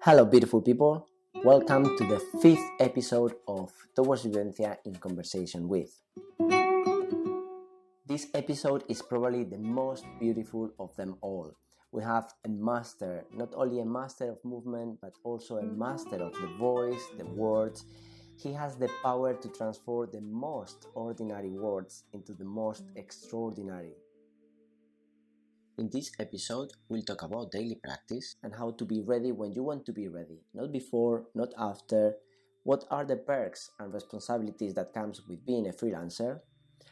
Hello, beautiful people. Welcome to the 5th episode of Towards Vivencia in Conversation with. This episode is probably the most beautiful of them all. We have a master, not only a master of movement, but also a master of the voice, the words. He has the power to transform the most ordinary words into the most extraordinary. In this episode, we'll talk about daily practice and how to be ready when you want to be ready. Not before, not after. What are the perks and responsibilities that comes with being a freelancer?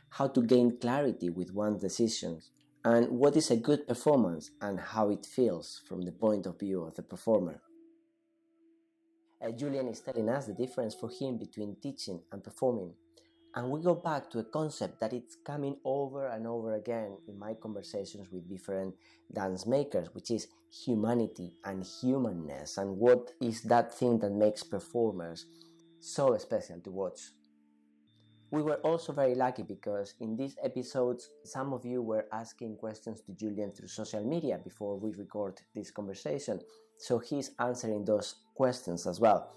How to gain clarity with one's decisions. And what is a good performance and how it feels from the point of view of the performer. Julyen is telling us the difference for him between teaching and performing. And we go back to a concept that it's coming over and over again in my conversations with different dance makers, which is humanity and humanness, and what is that thing that makes performers so special to watch. We were also very lucky because in these episodes, some of you were asking questions to Julyen through social media before we record this conversation, so he's answering those questions as well.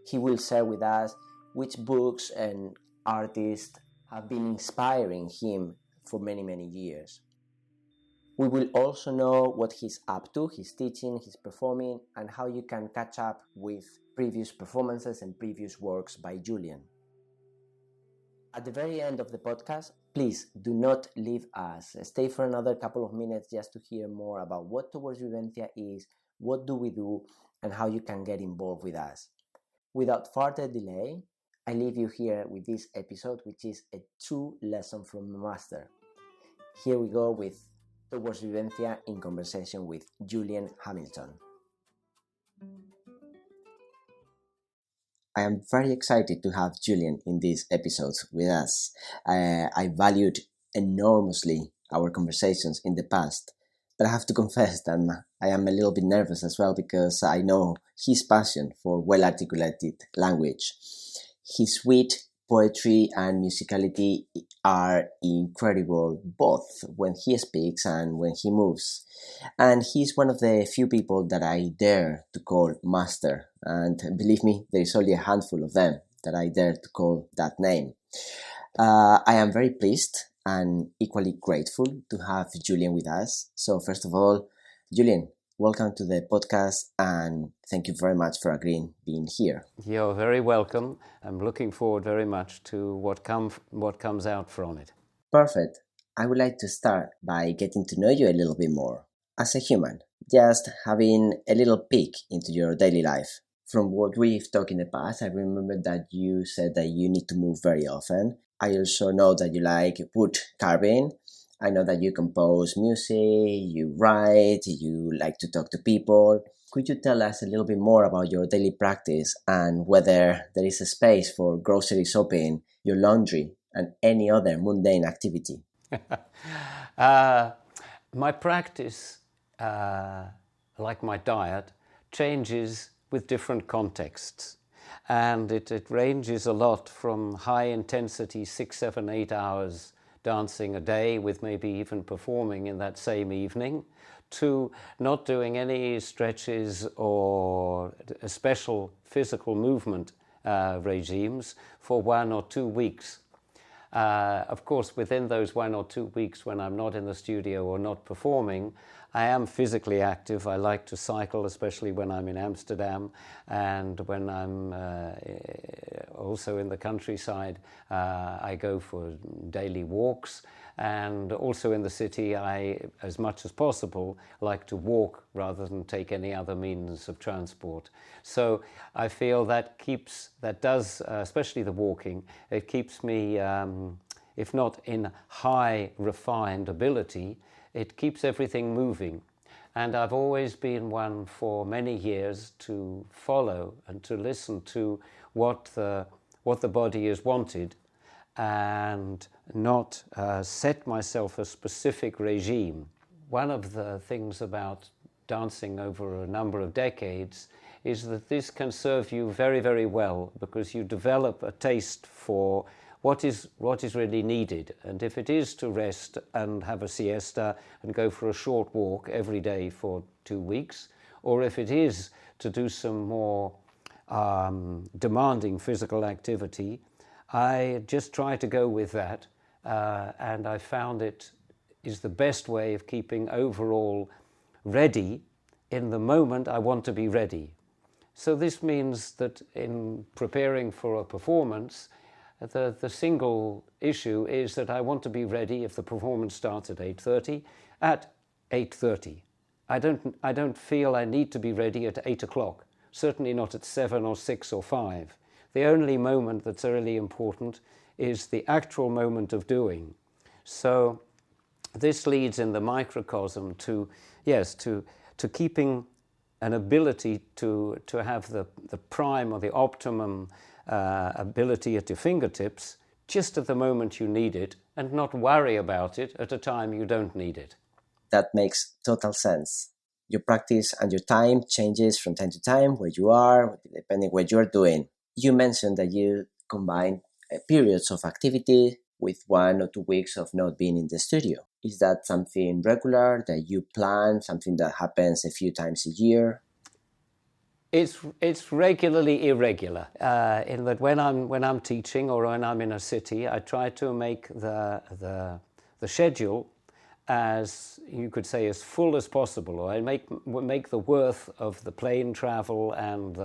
He will share with us which books and artists have been inspiring him for many, many years. We will also know what he's up to, his teaching, his performing, and how you can catch up with previous performances and previous works by Julyen. At the very end of the podcast, please do not leave us. Stay for another couple of minutes just to hear more about what Towards Vivencia is, what do we do, and how you can get involved with us. Without further delay, I leave you here with this episode, which is a true lesson from a master. Here we go with Towards Vivencia in conversation with Julyen Hamilton. I am very excited to have Julyen in these episodes with us. I valued enormously our conversations in the past, but I have to confess that I am a little bit nervous as well because I know his passion for well-articulated language. His wit, poetry, and musicality are incredible, both when he speaks and when he moves. And he's one of the few people that I dare to call master. And believe me, there is only a handful of them that I dare to call that name. I am very pleased and equally grateful to have Julyen with us. So first of all, Julyen, welcome to the podcast and thank you very much for agreeing being here. You're very welcome. I'm looking forward very much to what comes out from it. Perfect. I would like to start by getting to know you a little bit more as a human, just having a little peek into your daily life. From what we've talked in the past, I remember that you said that you need to move very often. I also know that you like wood carving. I know that you compose music, you write, you like to talk to people. Could you tell us a little bit more about your daily practice and whether there is a space for grocery shopping, your laundry, and any other mundane activity? My practice, like my diet, changes with different contexts. And it ranges a lot from high intensity 6, 7, 8 hours dancing a day with maybe even performing in that same evening to not doing any stretches or special physical movement regimes for 1 or 2 weeks. Of course, within those 1 or 2 weeks when I'm not in the studio or not performing, I am physically active. I like to cycle, especially when I'm in Amsterdam, and when I'm also in the countryside, I go for daily walks. And also in the city, I, as much as possible, like to walk rather than take any other means of transport. So I feel that does, especially the walking, it keeps me, if not in high refined ability, it keeps everything moving. And I've always been one for many years to follow and to listen to what the body is wanted and not set myself a specific regime. One of the things about dancing over a number of decades is that this can serve you very, very well because you develop a taste for what is really needed. And if it is to rest and have a siesta and go for a short walk every day for 2 weeks, or if it is to do some more demanding physical activity, I just try to go with that, and I found it is the best way of keeping overall ready in the moment I want to be ready. So this means that in preparing for a performance, the single issue is that I want to be ready if the performance starts at 8:30, at 8:30. I don't feel I need to be ready at 8 o'clock, certainly not at 7 or 6 or 5. The only moment that's really important is the actual moment of doing. So this leads in the microcosm to, yes, to keeping an ability to have the prime or the optimum ability at your fingertips just at the moment you need it, and not worry about it at a time you don't need it. That makes total sense. Your practice and your time changes from time to time, where you are, depending what you're doing. You mentioned that you combine periods of activity with 1 or 2 weeks of not being in the studio. Is that something regular that you plan, something that happens a few times a year? It's regularly irregular in that when I'm teaching or when I'm in a city, I try to make the schedule, as you could say, as full as possible, or I make the worth of the plane travel and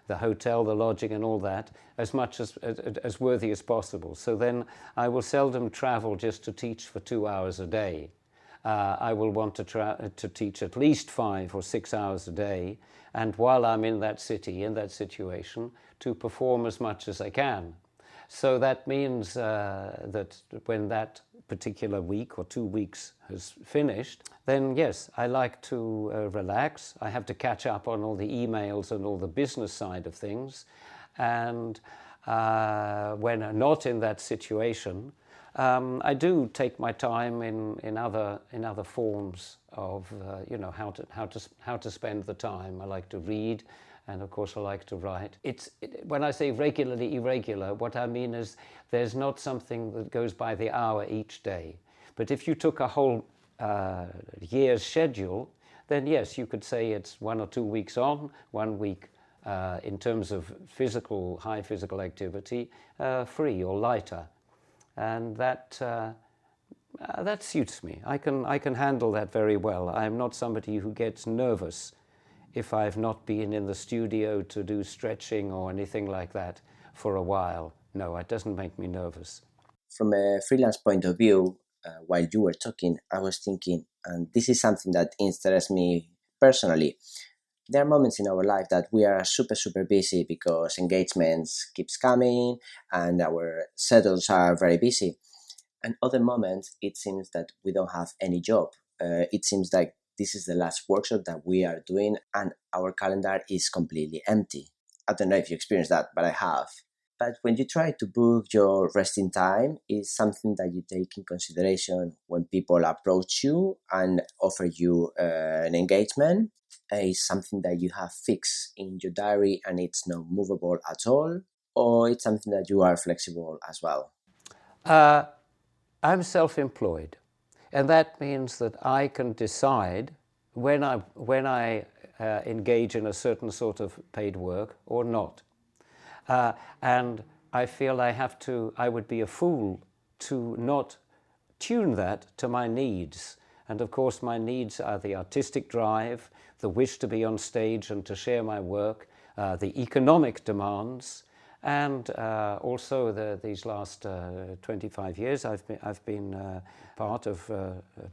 the hotel, the lodging, and all that as much as worthy as possible. So then I will seldom travel just to teach for 2 hours a day. I will want to teach at least 5 or 6 hours a day, and while I'm in that city, in that situation, to perform as much as I can. So that means that when that particular week or 2 weeks has finished, then yes, I like to relax. I have to catch up on all the emails and all the business side of things. And when I'm not in that situation, I do take my time in other forms of how to spend the time. I like to read, and of course I like to write. When I say regularly irregular, what I mean is there's not something that goes by the hour each day. But if you took a whole year's schedule, then yes, you could say it's 1 or 2 weeks on, 1 week in terms of high physical activity, free or lighter. And that suits me. I can handle that very well. I'm not somebody who gets nervous if I've not been in the studio to do stretching or anything like that for a while. No, it doesn't make me nervous. From a freelance point of view, while you were talking, I was thinking, and this is something that interests me personally. There are moments in our life that we are super busy because engagements keeps coming and our schedules are very busy. And other moments, it seems that we don't have any job. It seems like this is the last workshop that we are doing and our calendar is completely empty. I don't know if you experienced that, but I have. But when you try to book your resting time, is something that you take in consideration when people approach you and offer you an engagement? Is something that you have fixed in your diary and it's not movable at all? Or it's something that you are flexible as well? I'm self-employed, and that means that I can decide when I engage in a certain sort of paid work or not. And I feel I would be a fool to not tune that to my needs. And of course, my needs are the artistic drive, the wish to be on stage and to share my work, the economic demands, and also these last 25 years I've been part of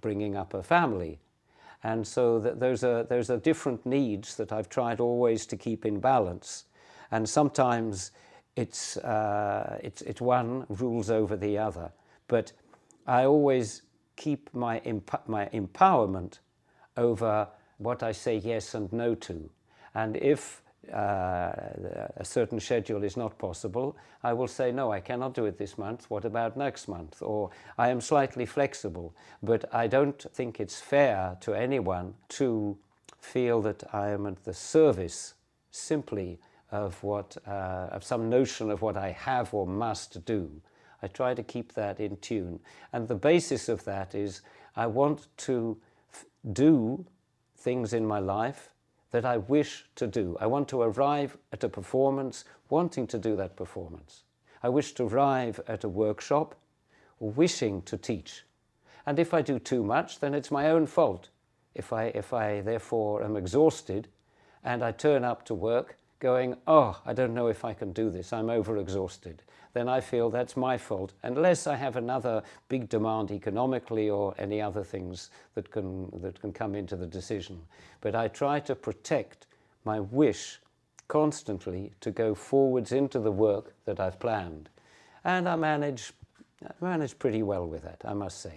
bringing up a family. And so those are different needs that I've tried always to keep in balance. And sometimes it's one rules over the other. But I always keep my empowerment over what I say yes and no to. And if a certain schedule is not possible, I will say, no, I cannot do it this month. What about next month? Or I am slightly flexible. But I don't think it's fair to anyone to feel that I am at the service simply of some notion of what I have or must do. I try to keep that in tune. And the basis of that is I want to do things in my life that I wish to do. I want to arrive at a performance wanting to do that performance. I wish to arrive at a workshop wishing to teach. And if I do too much, then it's my own fault. If I therefore am exhausted and I turn up to work going, oh, I don't know if I can do this, I'm overexhausted, then I feel that's my fault, unless I have another big demand economically or any other things that can come into the decision. But I try to protect my wish constantly to go forwards into the work that I've planned. And I manage pretty well with that, I must say.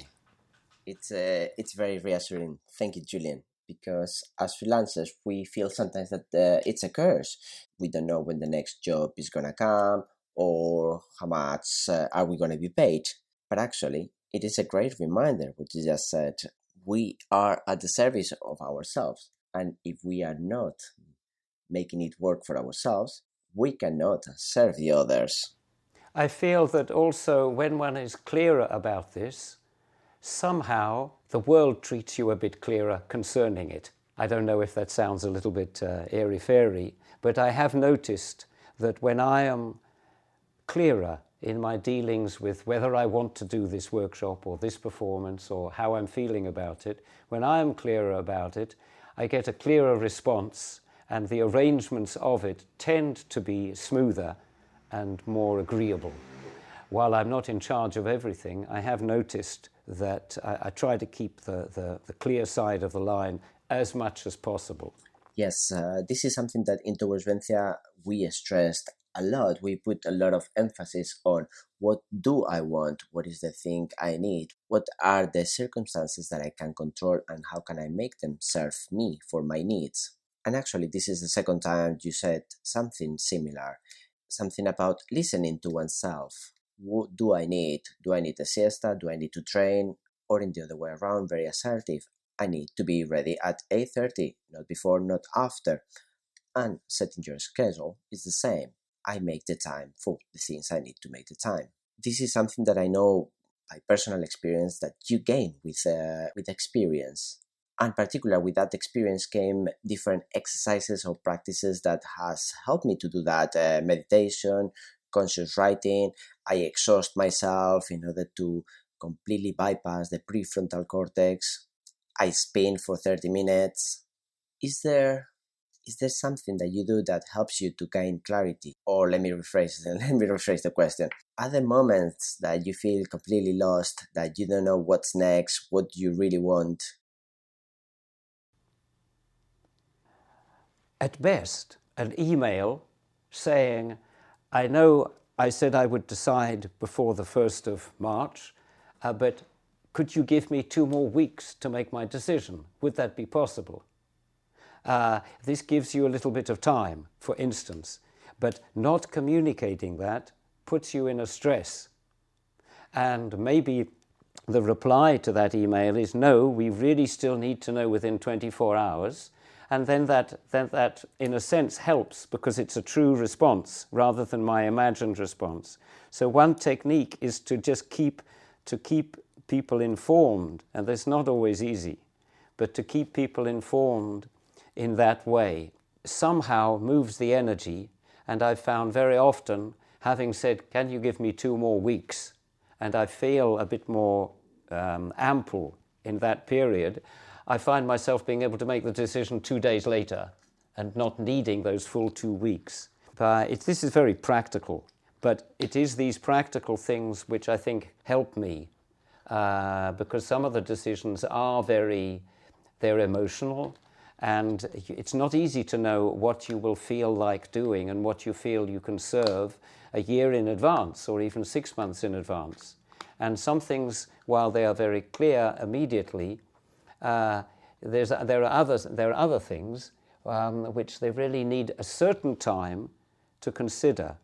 It's very reassuring. Thank you, Julyen. Because as freelancers, we feel sometimes that it's a curse. We don't know when the next job is gonna come or how much are we gonna be paid. But actually, it is a great reminder, what you just said. We are at the service of ourselves, and if we are not making it work for ourselves, we cannot serve the others. I feel that also when one is clearer about this, somehow the world treats you a bit clearer concerning it. I don't know if that sounds a little bit airy-fairy, but I have noticed that when I am clearer in my dealings with whether I want to do this workshop or this performance or how I'm feeling about it, when I am clearer about it, I get a clearer response, and the arrangements of it tend to be smoother and more agreeable. While I'm not in charge of everything, I have noticed that I try to keep the clear side of the line as much as possible. Yes, this is something that in Towards Vencia we stressed a lot. We put a lot of emphasis on what do I want, what is the thing I need, what are the circumstances that I can control, and how can I make them serve me for my needs. And actually, this is the second time you said something similar, something about listening to oneself. What do I need? Do I need a siesta? Do I need to train? Or in the other way around, very assertive. I need to be ready at 8:30, not before, not after. And setting your schedule is the same. I make the time for the things I need to make the time. This is something that I know by personal experience that you gain with experience. And particularly with that experience came different exercises or practices that has helped me to do that. Meditation, conscious writing. I exhaust myself in order to completely bypass the prefrontal cortex. I spin for 30 minutes. Is there something that you do that helps you to gain clarity? Or let me rephrase the question. Are there moments that you feel completely lost, that you don't know what's next, what you really want? At best, an email saying, I know I said I would decide before the 1st of March, but could you give me 2 more weeks to make my decision? Would that be possible? This gives you a little bit of time, for instance, but not communicating that puts you in a stress. And maybe the reply to that email is, no, we really still need to know within 24 hours. And then that, in a sense, helps because it's a true response rather than my imagined response. So one technique is to just keep people informed, and that's not always easy, but to keep people informed in that way somehow moves the energy. And I've found very often, having said, can you give me 2 more weeks? And I feel a bit more ample in that period, I find myself being able to make the decision 2 days later and not needing those full 2 weeks. This is very practical, but it is these practical things which I think help me because some of the decisions are they're emotional, and it's not easy to know what you will feel like doing and what you feel you can serve a year in advance or even 6 months in advance. And some things, while they are very clear immediately, there are other things which they really need a certain time to consider.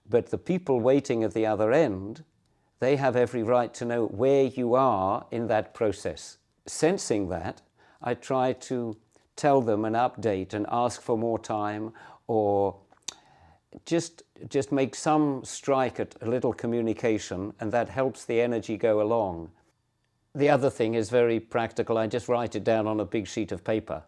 But the people waiting at the other end, they have every right to know where you are in that process. Sensing that, I try to tell them an update and ask for more time, or just make some strike at a little communication, and that helps the energy go along. The other thing is very practical. I just write it down on a big sheet of paper,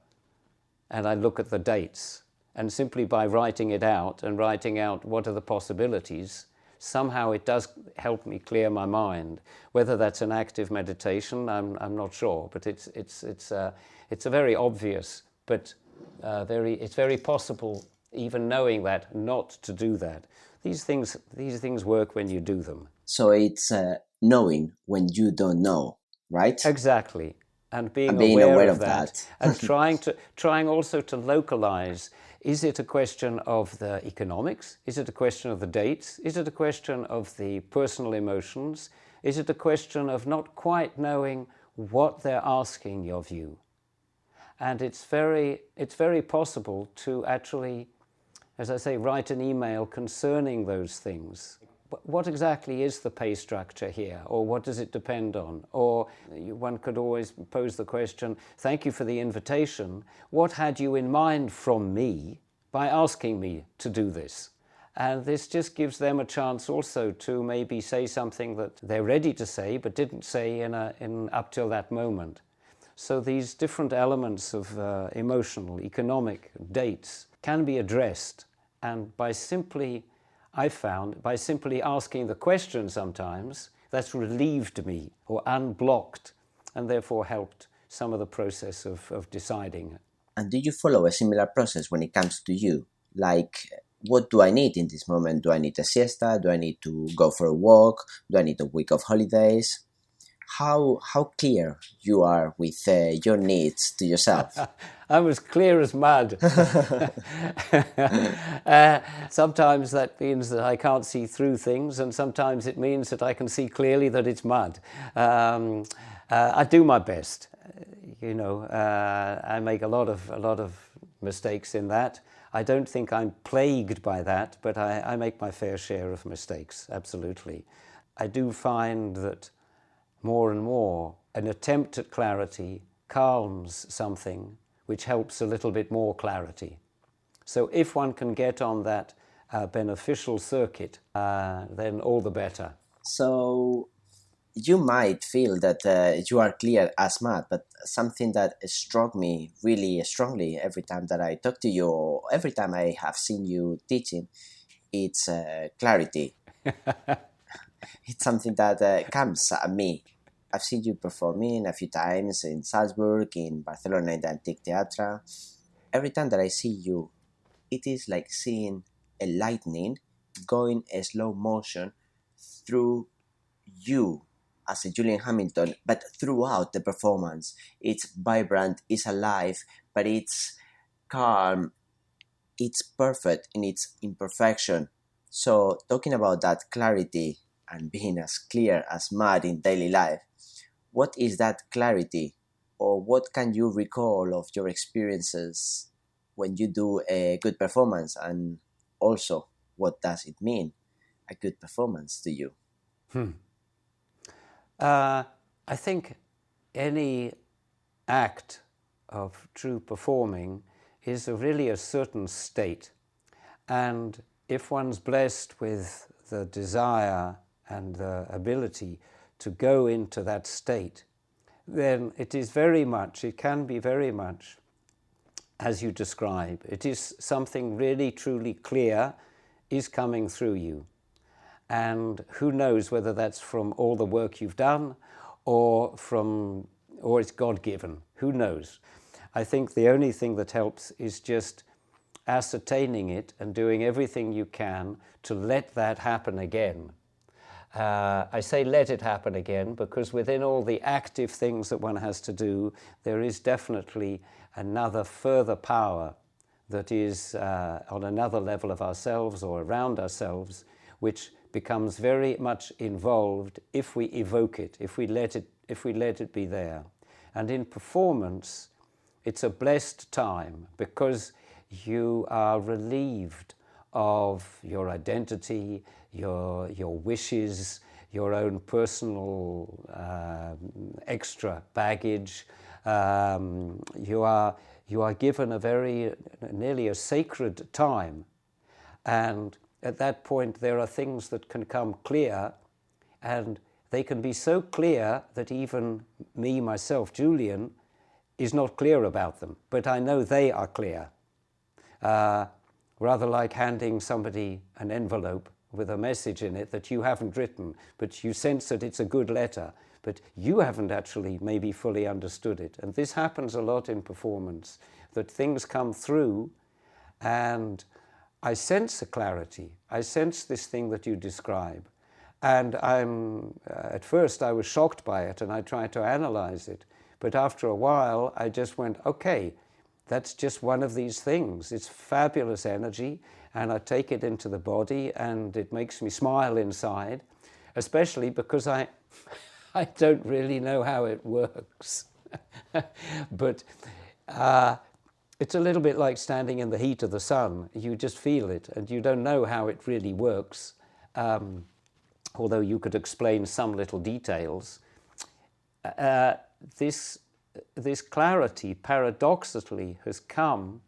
and I look at the dates. And simply by writing it out and writing out what are the possibilities, somehow it does help me clear my mind. Whether that's an active meditation, I'm not sure, but it's a very obvious, but it's very possible, even knowing that, not to do that. These things work when you do them. So it's knowing when you don't know, right? Exactly. And being aware of that. And trying also to localize. Is it a question of the economics? Is it a question of the dates? Is it a question of the personal emotions? Is it a question of not quite knowing what they're asking of you? And it's very possible to actually, as I say, write an email concerning those things. What exactly is the pay structure here? Or what does it depend on? Or one could always pose the question, thank you for the invitation. What had you in mind from me by asking me to do this? And this just gives them a chance also to maybe say something that they're ready to say but didn't say in up till that moment. So these different elements of emotional, economic, dates can be addressed, and I found by simply asking the question sometimes, that's relieved me or unblocked, and therefore helped some of the process of deciding. And do you follow a similar process when it comes to you? Like, what do I need in this moment? Do I need a siesta? Do I need to go for a walk? Do I need a week of holidays? How clear you are with your needs to yourself? I'm as clear as mud. Sometimes that means that I can't see through things, and sometimes it means that I can see clearly that it's mud. I do my best. I make a lot of mistakes in that. I don't think I'm plagued by that, but I make my fair share of mistakes, absolutely. I do find that more and more an attempt at clarity calms something which helps a little bit more clarity. So if one can get on that beneficial circuit, then all the better. So you might feel that you are clear as mud, but something that struck me really strongly every time that I talk to you, or every time I have seen you teaching, it's clarity. It's something that comes at me. I've seen you performing a few times in Salzburg, in Barcelona, in the Untitled Chapter. Every time that I see you, it is like seeing a lightning going a slow motion through you as a Julyen Hamilton, but throughout the performance. It's vibrant, it's alive, but it's calm, it's perfect in its imperfection. So talking about that clarity and being as clear as mud in daily life, what is that clarity, or what can you recall of your experiences when you do a good performance, and also what does it mean, a good performance to you? I think any act of true performing is really a certain state, and if one's blessed with the desire and the ability to go into that state, then it can be very much as you describe. It is something really truly clear is coming through you. And who knows whether that's from all the work you've done or it's God-given. Who knows? I think the only thing that helps is just ascertaining it and doing everything you can to let that happen again. I say let it happen again because within all the active things that one has to do, there is definitely another further power that is on another level of ourselves or around ourselves, which becomes very much involved if we evoke it, if we let it be there. And in performance, it's a blessed time because you are relieved of your identity, your wishes, your own personal extra baggage. You are given nearly a sacred time, And at that point, there are things that can come clear, and they can be so clear that even me, myself, Julyen, is not clear about them. But I know they are clear. Rather like handing somebody an envelope with a message in it that you haven't written, but you sense that it's a good letter, but you haven't actually maybe fully understood it. And this happens a lot in performance, that things come through and I sense a clarity. I sense this thing that you describe. And at first I was shocked by it and I tried to analyze it. But after a while, I just went, okay, that's just one of these things. It's fabulous energy, and I take it into the body, and it makes me smile inside, especially because I don't really know how it works. But it's a little bit like standing in the heat of the sun. You just feel it, and you don't know how it really works, although you could explain some little details. This clarity, paradoxically, has come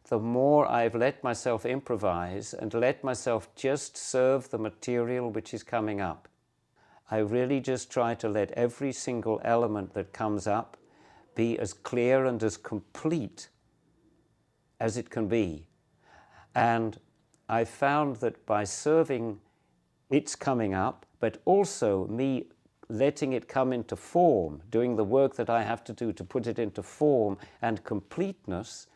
the more I've let myself improvise and let myself just serve the material which is coming up. I really just try to let every single element that comes up be as clear and as complete as it can be. And I found that by serving its coming up, but also me letting it come into form, doing the work that I have to do to put it into form and completeness,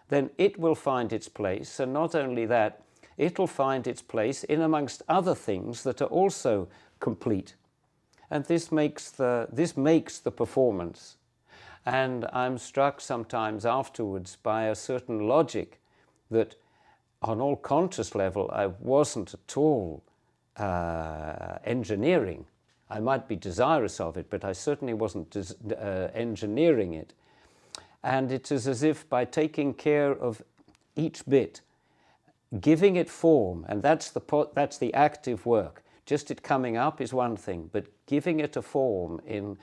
then it will find its place. And not only that, it'll find its place in amongst other things that are also complete. And this makes the performance. And I'm struck sometimes afterwards by a certain logic that on all conscious level I wasn't at all engineering. I might be desirous of it, but I certainly wasn't engineering it. And it is as if by taking care of each bit, giving it form, and that's the active work. Just it coming up is one thing, but giving it a form in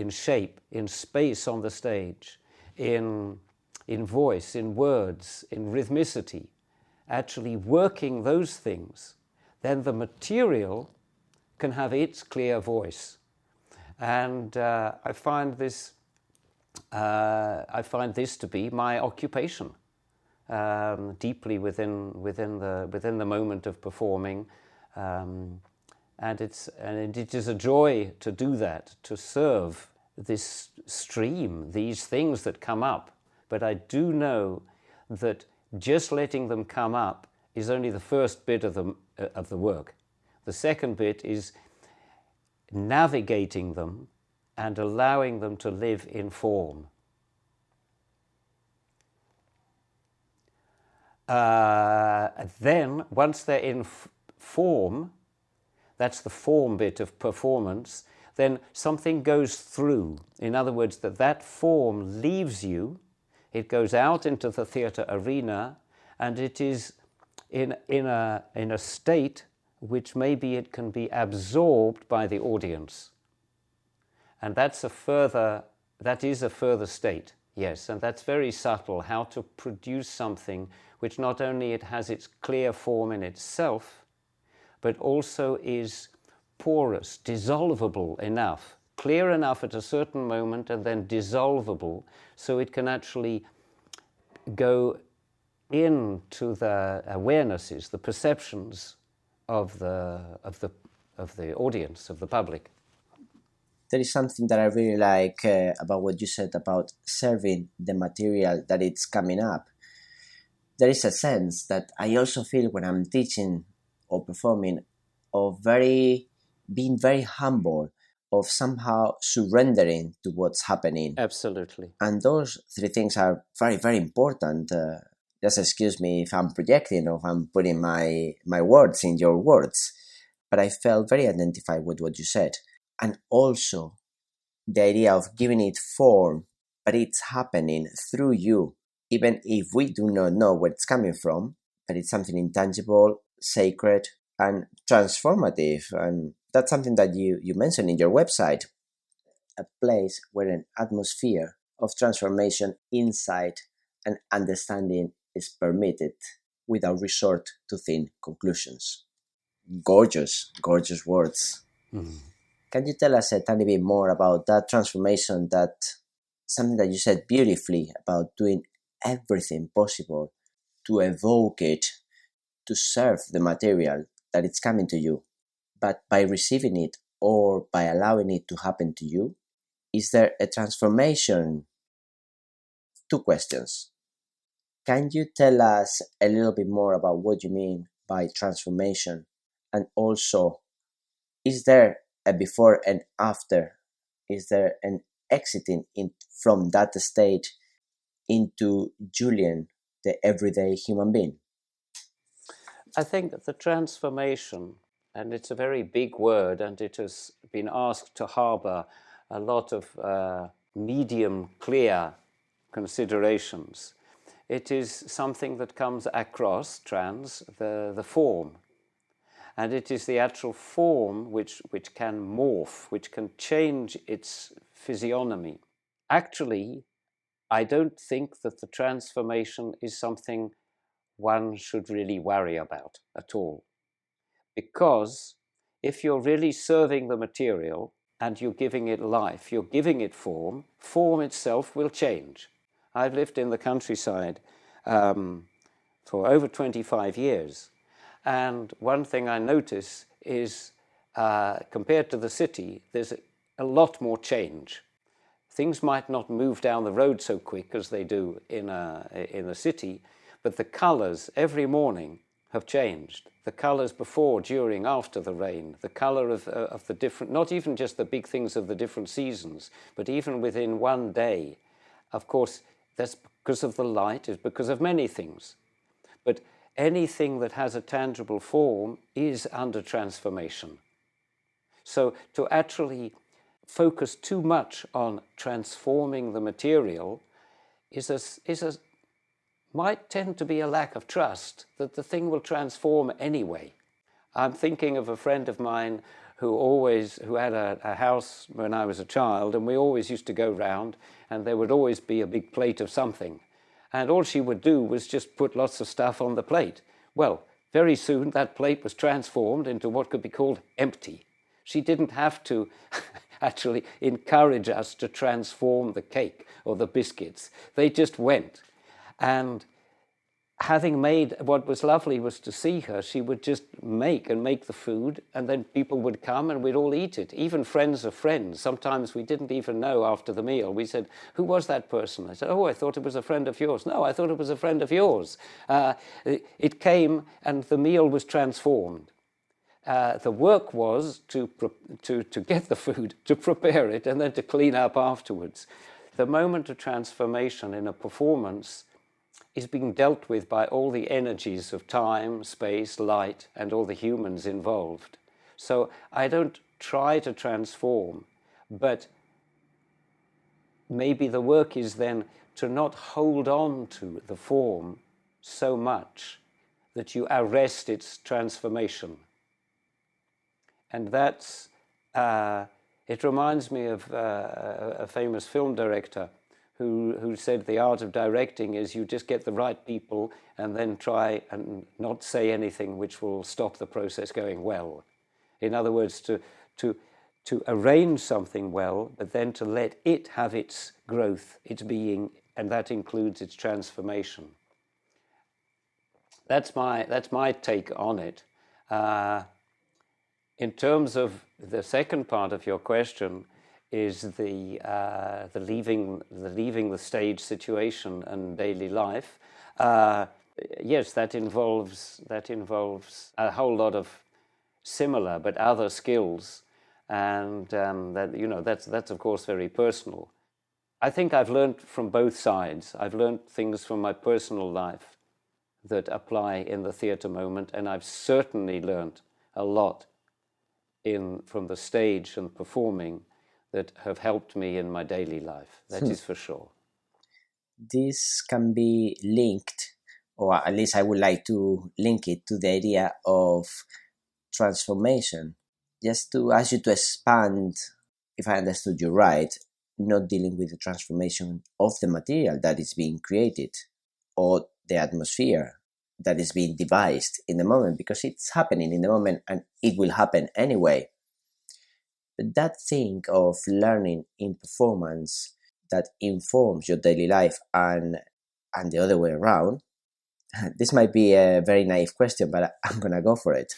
shape, in space on the stage, in voice, in words, in rhythmicity, actually working those things, then the material can have its clear voice. And I find this to be my occupation, deeply within the moment of performing, and it is a joy to do that, to serve this stream, these things that come up. But I do know that just letting them come up is only the first bit of the work. The second bit is navigating them and allowing them to live in form. Then, once they're in form, that's the form bit of performance, then something goes through. In other words, that form leaves you, it goes out into the theatre arena, and it is in a state which maybe it can be absorbed by the audience. And that is a further state, yes, and that's very subtle, how to produce something which not only it has its clear form in itself, but also is porous, dissolvable enough, clear enough at a certain moment and then dissolvable, so it can actually go into the awarenesses, the perceptions of the audience, of the public. There is something that I really like about what you said about serving the material that it's coming up. There is a sense that I also feel when I'm teaching or performing of being very humble, of somehow surrendering to what's happening. Absolutely. And those three things are very, very important. Just excuse me if I'm projecting or if I'm putting my words in your words, but I felt very identified with what you said. And also the idea of giving it form, but it's happening through you, even if we do not know where it's coming from, but it's something intangible, sacred, and transformative. And that's something that you mentioned in your website, a place where an atmosphere of transformation, insight, and understanding is permitted. without resort to thin conclusions. Gorgeous, gorgeous words. Can you tell us a tiny bit more about that transformation, that something that you said beautifully about doing everything possible to evoke it, to serve the material that it's coming to you, but by receiving it or by allowing it to happen to you, is there a transformation? Two questions. Can you tell us a little bit more about what you mean by transformation? And also, is there a before and after? Is there an exiting from that state into Julyen, the everyday human being? I think that the transformation, and it's a very big word, and it has been asked to harbour a lot of medium clear considerations. It is something that comes across the form. And it is the actual form which can morph, which can change its physiognomy. Actually, I don't think that the transformation is something one should really worry about at all. Because if you're really serving the material and you're giving it life, you're giving it form, form itself will change. I've lived in the countryside for over 25 years. And one thing I notice is, compared to the city, there's a lot more change. Things might not move down the road so quick as they do in a city, but the colors every morning have changed. The colors before, during, after the rain, the color of the different, not even just the big things of the different seasons, but even within one day. Of course, that's because of the light, it's because of many things. But anything that has a tangible form is under transformation. So to actually focus too much on transforming the material might tend to be a lack of trust that the thing will transform anyway. I'm thinking of a friend of mine who had a house when I was a child, and we always used to go round, and there would always be a big plate of something. And all she would do was just put lots of stuff on the plate. Well, very soon that plate was transformed into what could be called empty. She didn't have to actually encourage us to transform the cake or the biscuits. They just went. And having made, what was lovely was to see her. She would just make the food, and then people would come and we'd all eat it. Even friends of friends. Sometimes we didn't even know after the meal. We said, "Who was that person?" I said, "Oh, I thought it was a friend of yours." "No, I thought it was a friend of yours." It came and the meal was transformed. The work was to get the food, to prepare it, and then to clean up afterwards. The moment of transformation in a performance is being dealt with by all the energies of time, space, light, and all the humans involved. So I don't try to transform, but maybe the work is then to not hold on to the form so much that you arrest its transformation. And that's, it reminds me of a famous film director who said the art of directing is you just get the right people and then try and not say anything which will stop the process going well. In other words, to arrange something well, but then to let it have its growth, its being, and that includes its transformation. That's my take on it. In terms of the second part of your question, is the leaving the stage situation and daily life. Yes, that involves a whole lot of similar but other skills, and that's of course very personal. I think I've learned from both sides. I've learned things from my personal life that apply in the theatre moment, and I've certainly learned a lot from the stage and performing that have helped me in my daily life. That is for sure. This can be linked, or at least I would like to link it to the idea of transformation. Just to ask you to expand, if I understood you right, not dealing with the transformation of the material that is being created or the atmosphere, that is being devised in the moment, because it's happening in the moment and it will happen anyway. But that thing of learning in performance that informs your daily life and the other way around, this might be a very naive question, but I'm gonna go for it.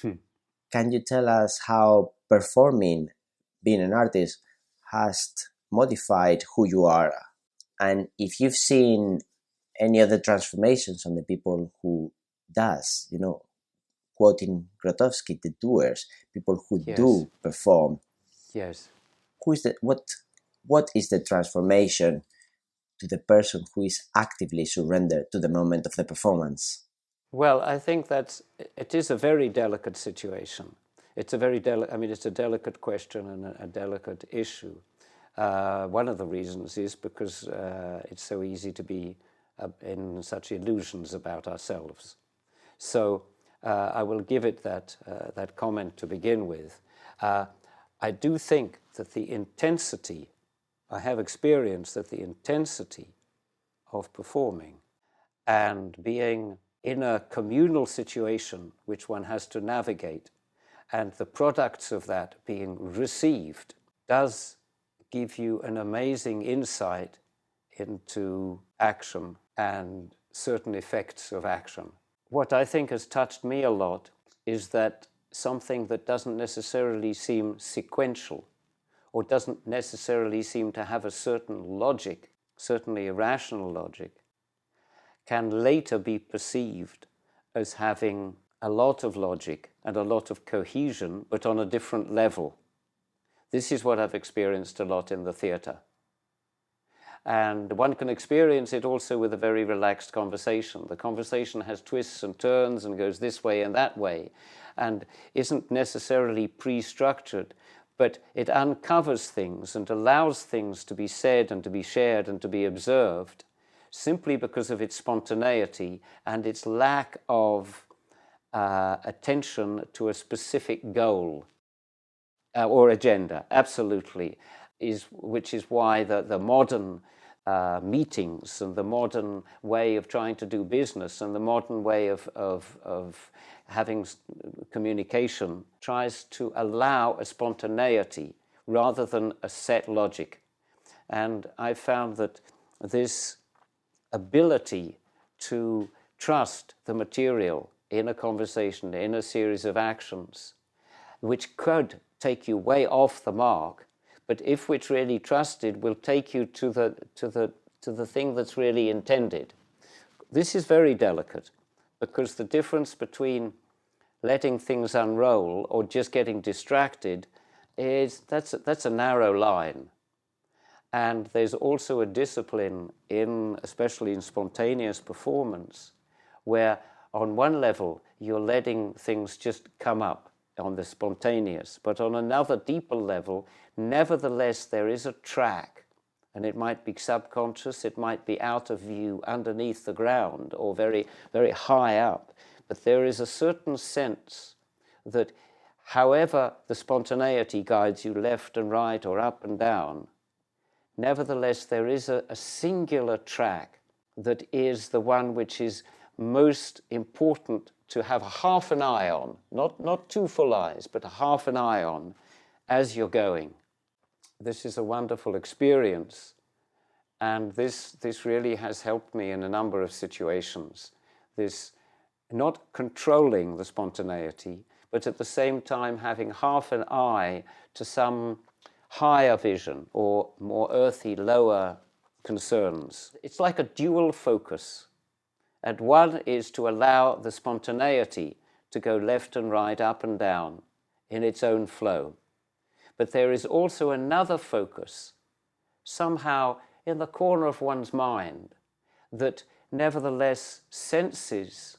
Can you tell us how performing, being an artist, has modified who you are? And if you've seen any other transformations on the people who does, quoting Grotowski, the doers, people who Yes. do perform. Yes. Who is the what is the transformation to the person who is actively surrendered to the moment of the performance? Well, I think it is a very delicate situation. It's a very it's a delicate question and a delicate issue. One of the reasons is because it's so easy to be in such illusions about ourselves. So I will give it that comment to begin with. I do think that I have experienced that the intensity of performing and being in a communal situation which one has to navigate, and the products of that being received, does give you an amazing insight into action and certain effects of action. What I think has touched me a lot is that something that doesn't necessarily seem sequential or doesn't necessarily seem to have a certain logic, certainly a rational logic, can later be perceived as having a lot of logic and a lot of cohesion, but on a different level. This is what I've experienced a lot in the theatre. And one can experience it also with a very relaxed conversation. The conversation has twists and turns and goes this way and that way, and isn't necessarily pre-structured, but it uncovers things and allows things to be said and to be shared and to be observed, simply because of its spontaneity and its lack of attention to a specific goal or agenda, absolutely, which is why the modern meetings and the modern way of trying to do business and the modern way of having communication tries to allow a spontaneity rather than a set logic. And I found that this ability to trust the material in a conversation, in a series of actions, which could take you way off the mark, but if which really trusted, will take you to the thing that's really intended. This is very delicate, because the difference between letting things unroll or just getting distracted is that's a narrow line. And there's also a discipline especially in spontaneous performance, where on one level you're letting things just come up on the spontaneous, but on another deeper level, nevertheless there is a track, and it might be subconscious, it might be out of view underneath the ground or very, very high up, but there is a certain sense that however the spontaneity guides you left and right or up and down, nevertheless there is a singular track that is the one which is most important to have half an eye on, not two full eyes, but half an eye on as you're going. This is a wonderful experience, and this really has helped me in a number of situations. This not controlling the spontaneity, but at the same time having half an eye to some higher vision or more earthy, lower concerns. It's like a dual focus. And one is to allow the spontaneity to go left and right, up and down in its own flow. But there is also another focus, somehow in the corner of one's mind, that nevertheless senses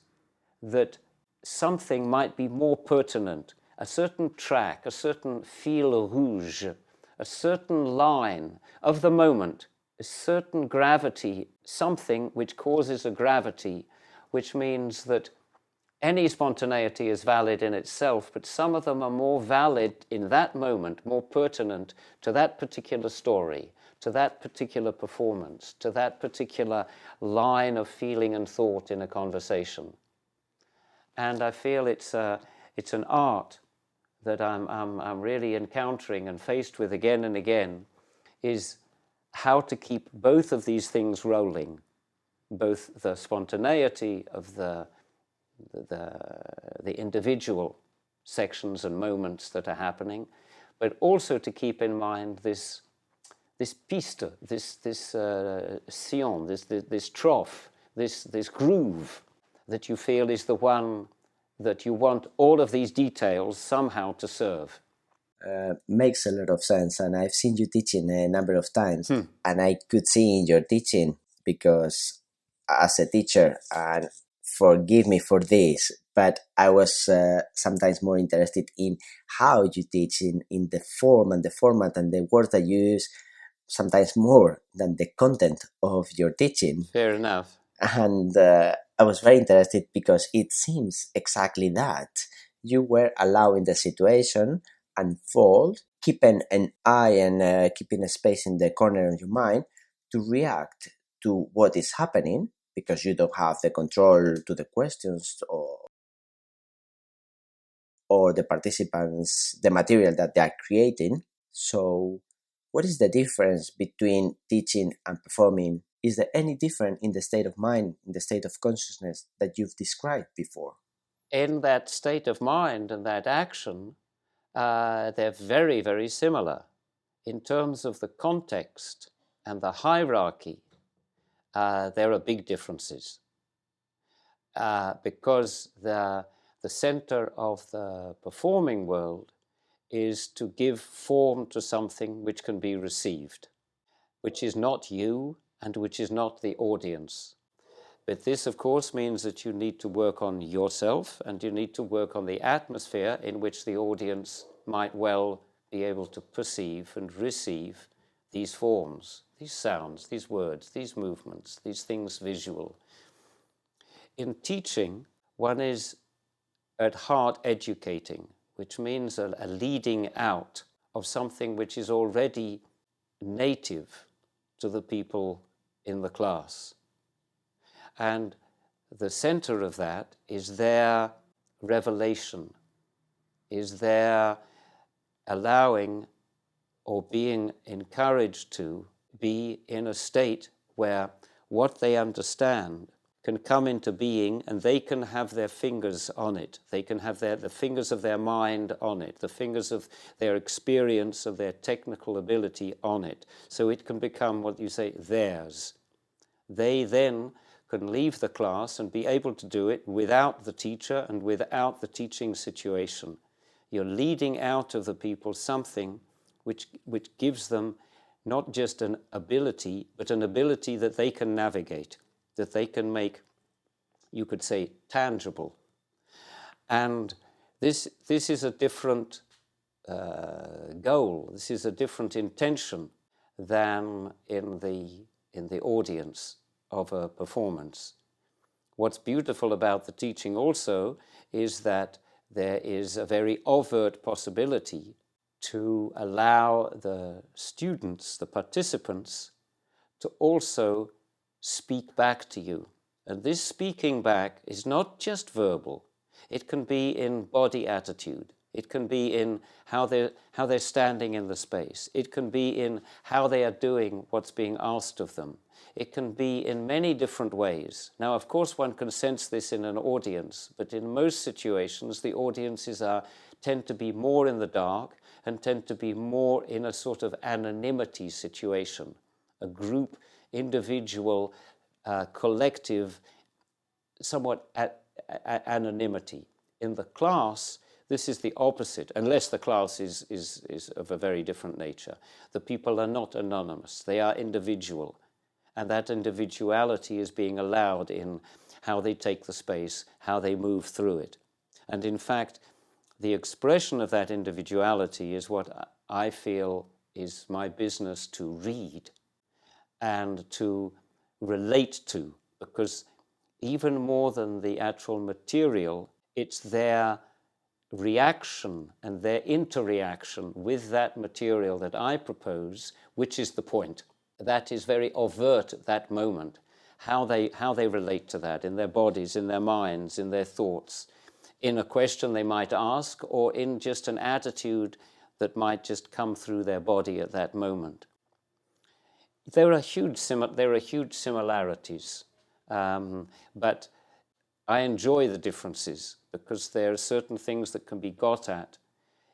that something might be more pertinent, a certain track, a certain fil rouge, a certain line of the moment, a certain gravity, something which causes a gravity, which means that any spontaneity is valid in itself, but some of them are more valid in that moment, more pertinent to that particular story, to that particular performance, to that particular line of feeling and thought in a conversation. And I feel it's an art that I'm really encountering and faced with again and again, is how to keep both of these things rolling, both the spontaneity of the individual sections and moments that are happening, but also to keep in mind this piste, this sillon, this trough, this groove that you feel is the one that you want all of these details somehow to serve. Makes a lot of sense, and I've seen you teaching a number of times, and I could see in your teaching, because as a teacher, and forgive me for this, but I was sometimes more interested in how you teach, in the form and the format and the words that you use, sometimes more than the content of your teaching. Fair enough. And I was very interested because it seems exactly that. You were allowing the situation unfold, keeping an eye and keeping a space in the corner of your mind to react to what is happening, because you don't have the control to the questions or the participants, the material that they are creating. So what is the difference between teaching and performing? Is there any difference in the state of mind, in the state of consciousness that you've described before? In that state of mind and that action, they're very, very similar. In terms of the context and the hierarchy, there are big differences. Because the center of the performing world is to give form to something which can be received, which is not you and which is not the audience. But this, of course, means that you need to work on yourself and you need to work on the atmosphere in which the audience might well be able to perceive and receive these forms, these sounds, these words, these movements, these things visual. In teaching, one is at heart educating, which means a leading out of something which is already native to the people in the class. And the center of that is their revelation, is their allowing or being encouraged to be in a state where what they understand can come into being and they can have their fingers on it. They can have the fingers of their mind on it, the fingers of their experience, of their technical ability on it. So it can become what you say, theirs. They then can leave the class and be able to do it without the teacher and without the teaching situation. You're leading out of the people something which gives them not just an ability, but an ability that they can navigate, that they can make, you could say, tangible. And this is a different goal. This is a different intention than in the audience of a performance. What's beautiful about the teaching also is that there is a very overt possibility to allow the students, the participants, to also speak back to you. And this speaking back is not just verbal. It can be in body attitude. It can be in how they're standing in the space. It can be in how they are doing what's being asked of them. It can be in many different ways. Now, of course, one can sense this in an audience, but in most situations, the audiences tend to be more in the dark and tend to be more in a sort of anonymity situation, a group, individual, collective, somewhat anonymity. In the class, this is the opposite, unless the class is of a very different nature. The people are not anonymous, they are individual. And that individuality is being allowed in how they take the space, how they move through it. And in fact, the expression of that individuality is what I feel is my business to read and to relate to, because even more than the actual material, it's their reaction and their interaction with that material that I propose, which is the point. That is very overt at that moment, how they relate to that in their bodies, in their minds, in their thoughts. in a question they might ask or in just an attitude that might just come through their body at that moment. There are huge similarities, but I enjoy the differences because there are certain things that can be got at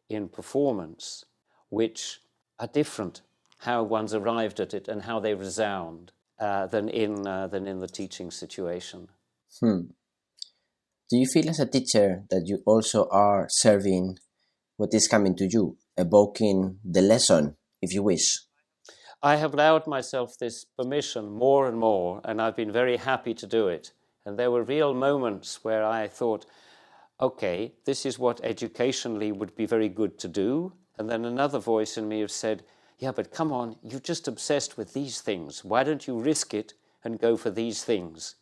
in performance which are different, how one's arrived at it and how they resound than in the teaching situation. Do you feel as a teacher that you also are serving what is coming to you, evoking the lesson, if you wish? I have allowed myself this permission more and more, and I've been very happy to do it. And there were real moments where I thought, okay, this is what educationally would be very good to do. And then another voice in me have said, yeah, but come on, you're just obsessed with these things. Why don't you risk it and go for these things?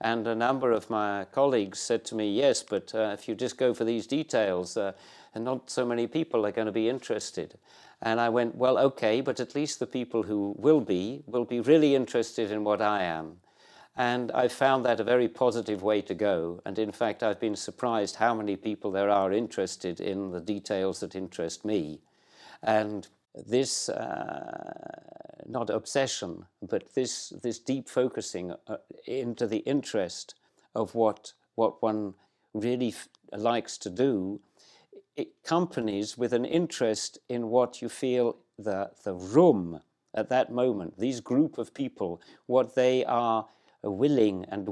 And a number of my colleagues said to me, yes, but if you just go for these details, and not so many people are going to be interested. And I went, well, okay, but at least the people who will be really interested in what I am. And I found that a very positive way to go. And in fact, I've been surprised how many people there are interested in the details that interest me. And this, not obsession, but this deep focusing into the interest of what one really likes to do, it accompanies with an interest in what you feel the room at that moment, these group of people, what they are willing and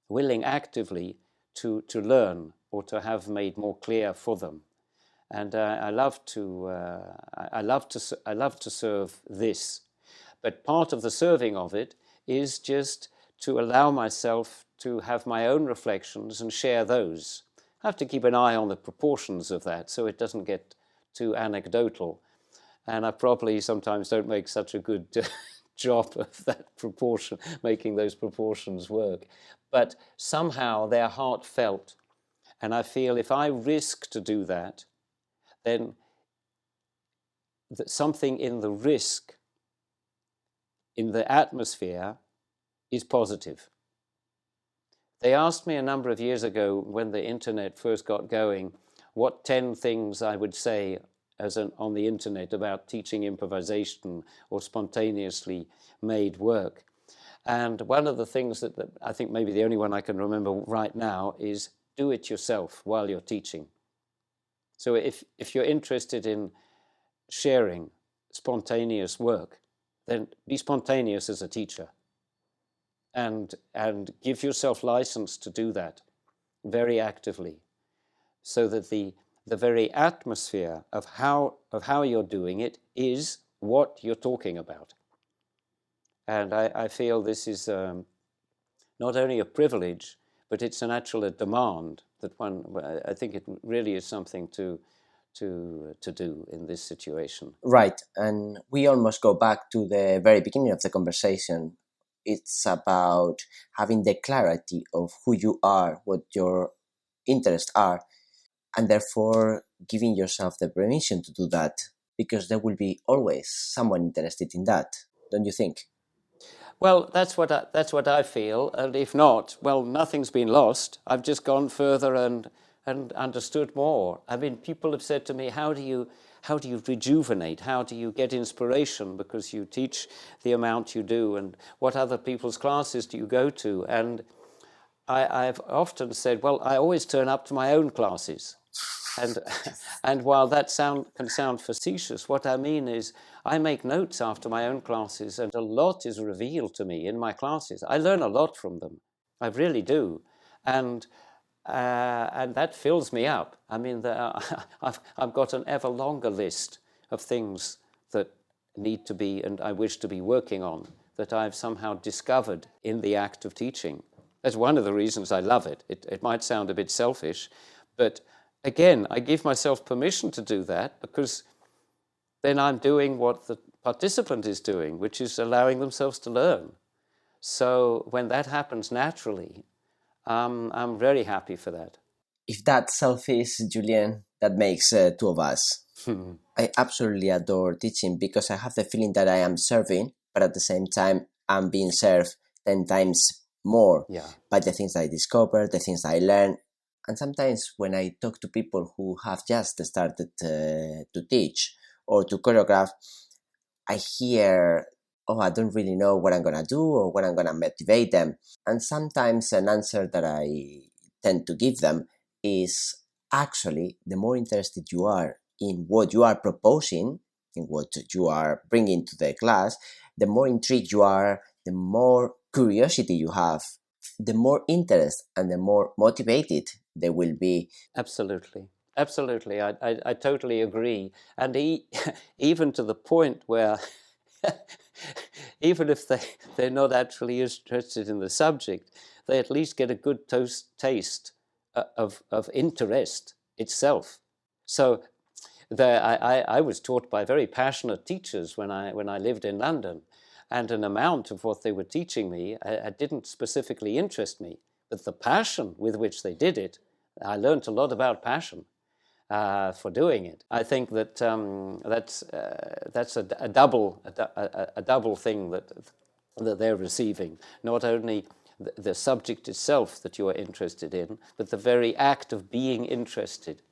willing actively to learn or to have made more clear for them. And I love to serve this. But part of the serving of it is just to allow myself to have my own reflections and share those. I have to keep an eye on the proportions of that so it doesn't get too anecdotal. And I probably sometimes don't make such a good job of that proportion, making those proportions work. But somehow they're heartfelt. And I feel if I risk to do that, then something in the risk, in the atmosphere, is positive. They asked me a number of years ago when the internet first got going, what 10 things I would say on the internet about teaching improvisation or spontaneously made work. And one of the things that I think maybe the only one I can remember right now is do it yourself while you're teaching. So if you're interested in sharing spontaneous work, then be spontaneous as a teacher and give yourself license to do that very actively, so that the very atmosphere of how you're doing it is what you're talking about. And I feel this is not only a privilege, but it's a demand that I think it really is something to do in this situation. Right, and we almost go back to the very beginning of the conversation. It's about having the clarity of who you are, what your interests are, and therefore giving yourself the permission to do that, because there will be always someone interested in that, don't you think? Well, that's what I feel, and if not, well, nothing's been lost. I've just gone further and understood more. I mean, people have said to me, how do you rejuvenate? How do you get inspiration because you teach the amount you do, and what other people's classes do you go to? And I've often said, well, I always turn up to my own classes. And while that can sound facetious, what I mean is I make notes after my own classes, and a lot is revealed to me in my classes. I learn a lot from them. I really do. And that fills me up. I mean, I've got an ever longer list of things that need to be and I wish to be working on that I've somehow discovered in the act of teaching. That's one of the reasons I love it. It might sound a bit selfish, but again, I give myself permission to do that because then I'm doing what the participant is doing, which is allowing themselves to learn. So when that happens naturally, I'm very happy for that. If that's selfish, Julyen, that makes two of us. I absolutely adore teaching because I have the feeling that I am serving, but at the same time, I'm being served 10 times more by the things I discover, the things I learn. And sometimes when I talk to people who have just started to teach or to choreograph, I hear, oh, I don't really know what I'm going to do or what I'm going to motivate them. And sometimes an answer that I tend to give them is actually the more interested you are in what you are proposing, in what you are bringing to the class, the more intrigued you are, the more curiosity you have, the more interest and the more motivated they will be. Absolutely. Absolutely. I totally agree. And even to the point where even if they're not actually interested in the subject, they at least get a good taste of interest itself. So I was taught by very passionate teachers when I lived in London, and an amount of what they were teaching me didn't specifically interest me, but the passion with which they did it, I learned a lot about passion for doing it. I think that that's a double thing that they're receiving. Not only the subject itself that you are interested in, but the very act of being interested.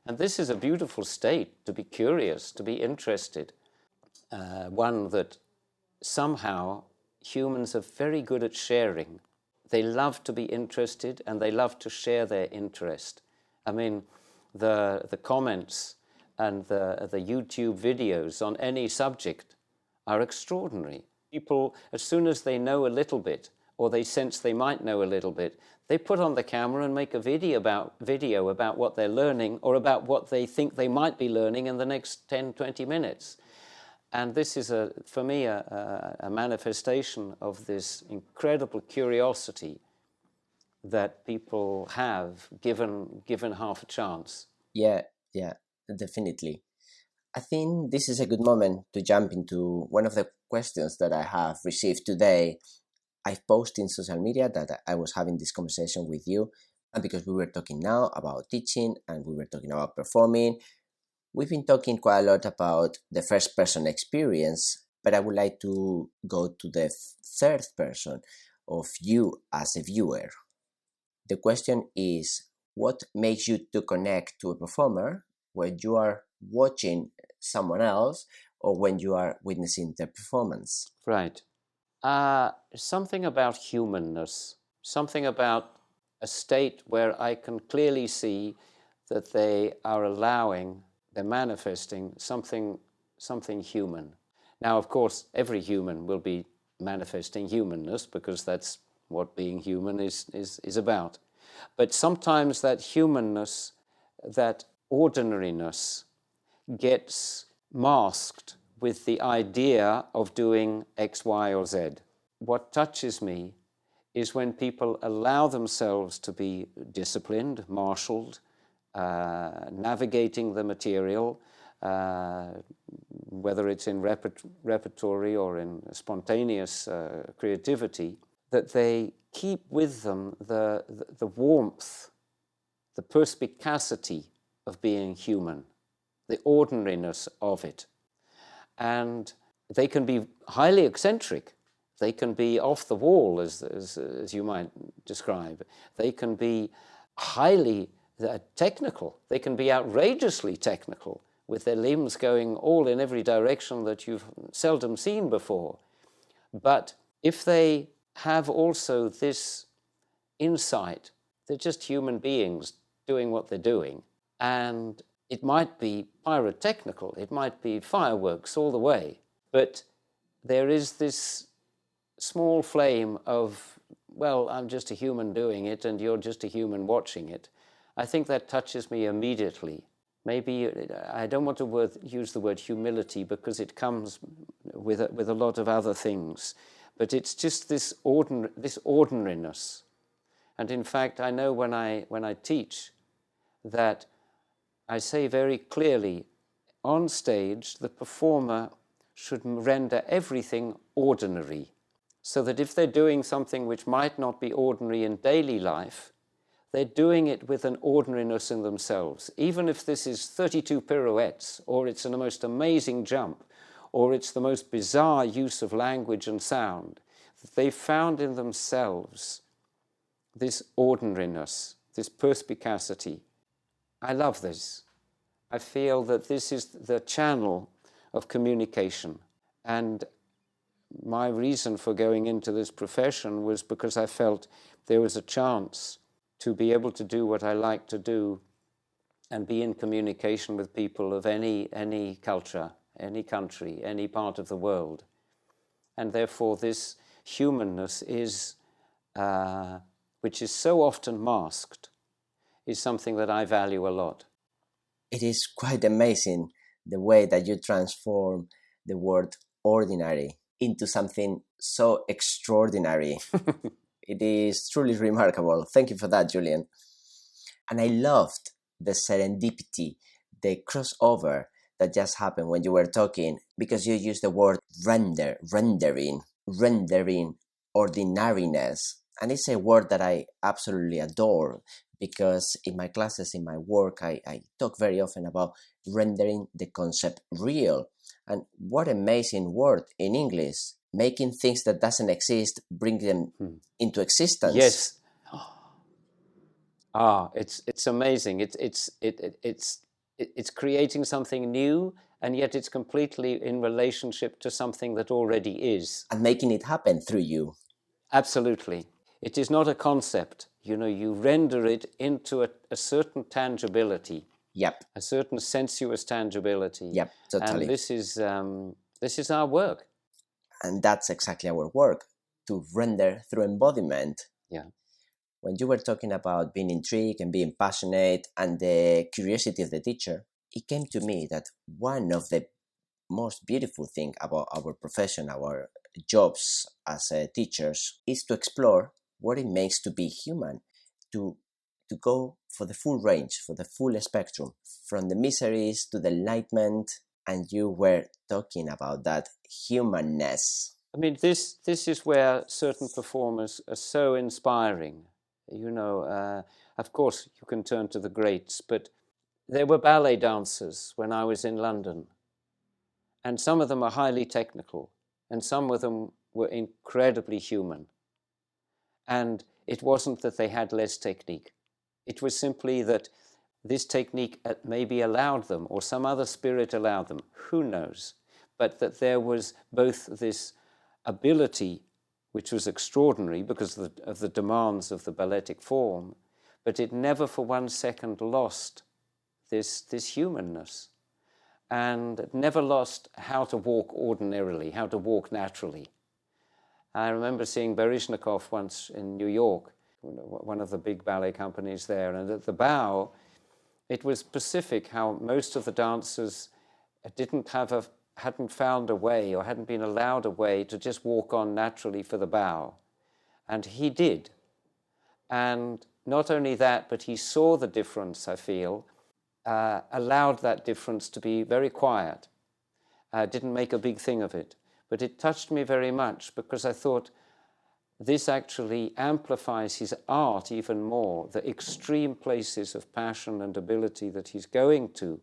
And this is a beautiful state, to be curious, to be interested. One that somehow humans are very good at sharing. They love to be interested and they love to share their interest. I mean, the comments and the YouTube videos on any subject are extraordinary. People, as soon as they know a little bit, or they sense they might know a little bit, they put on the camera and make a video about what they're learning or about what they think they might be learning in the next 10, 20 minutes. And this is, for me, a manifestation of this incredible curiosity that people have given half a chance. Yeah, definitely. I think this is a good moment to jump into one of the questions that I have received today. I've posted in social media that I was having this conversation with you, and because we were talking now about teaching and we were talking about performing, we've been talking quite a lot about the first person experience, but I would like to go to the third person of you as a viewer. The question is, what makes you to connect to a performer when you are watching someone else or when you are witnessing the performance? Right. Something about humanness, something about a state where I can clearly see that they are allowing, they're manifesting something human. Now, of course, every human will be manifesting humanness because that's what being human is about. But sometimes that humanness, that ordinariness, gets masked with the idea of doing X, Y, or Z. What touches me is when people allow themselves to be disciplined, marshaled, navigating the material, whether it's in repertory or in spontaneous creativity, that they keep with them the warmth, the perspicacity of being human, the ordinariness of it. And they can be highly eccentric. They can be off the wall, as you might describe. They can be highly technical. They can be outrageously technical, with their limbs going all in every direction that you've seldom seen before. But if they have also this insight, they're just human beings doing what they're doing. And it might be pyrotechnical, it might be fireworks all the way, but there is this small flame of, well, I'm just a human doing it and you're just a human watching it. I think that touches me immediately. Maybe I don't want to use the word humility because it comes with a lot of other things, but it's just this ordinariness. And in fact, I know when I teach that I say very clearly, on stage, the performer should render everything ordinary, so that if they're doing something which might not be ordinary in daily life, they're doing it with an ordinariness in themselves. Even if this is 32 pirouettes, or it's the most amazing jump, or it's the most bizarre use of language and sound, they've found in themselves this ordinariness, this perspicacity. I love this. I feel that this is the channel of communication. And my reason for going into this profession was because I felt there was a chance to be able to do what I like to do and be in communication with people of any culture, any country, any part of the world. And therefore this humanness is, which is so often masked, is something that I value a lot. It is quite amazing the way that you transform the word ordinary into something so extraordinary. It is truly remarkable. Thank you for that, Julyen. And I loved the serendipity, the crossover that just happened when you were talking, because you used the word rendering ordinariness. And it's a word that I absolutely adore, because in my classes, in my work, I talk very often about rendering the concept real. And what amazing word in English, making things that doesn't exist, bring them into existence. Yes. It's amazing. It's creating something new, and yet it's completely in relationship to something that already is. And making it happen through you. Absolutely. It is not a concept. You render it into a certain tangibility. Yep. A certain sensuous tangibility. Yep, totally. And this is our work. And that's exactly our work, to render through embodiment. Yeah. When you were talking about being intrigued and being passionate and the curiosity of the teacher, it came to me that one of the most beautiful things about our profession, our jobs as teachers, is to explore what it means to be human, to go for the full range, for the full spectrum, from the miseries to the enlightenment. And you were talking about that humanness. I mean, this is where certain performers are so inspiring. Of course, you can turn to the greats, but there were ballet dancers when I was in London, and some of them are highly technical, and some of them were incredibly human. And it wasn't that they had less technique. It was simply that this technique maybe allowed them, or some other spirit allowed them, who knows, but that there was both this ability, which was extraordinary because of the demands of the balletic form, but it never for 1 second lost this humanness, and never lost how to walk ordinarily, how to walk naturally. I remember seeing Baryshnikov once in New York, one of the big ballet companies there, and at the bow, it was specific how most of the dancers hadn't found a way, or hadn't been allowed a way to just walk on naturally for the bow. And he did. And not only that, but he saw the difference, I feel, allowed that difference to be very quiet, didn't make a big thing of it. But it touched me very much, because I thought this actually amplifies his art even more, the extreme places of passion and ability that he's going to.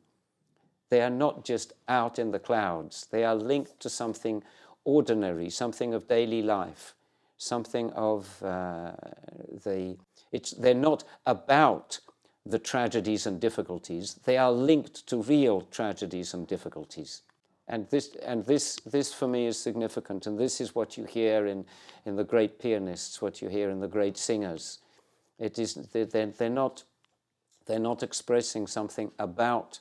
They are not just out in the clouds. They are linked to something ordinary, something of daily life, something of they're not about the tragedies and difficulties. They are linked to real tragedies and difficulties. And this for me is significant. And this is what you hear in the great pianists, what you hear in the great singers. It is they're not expressing something about.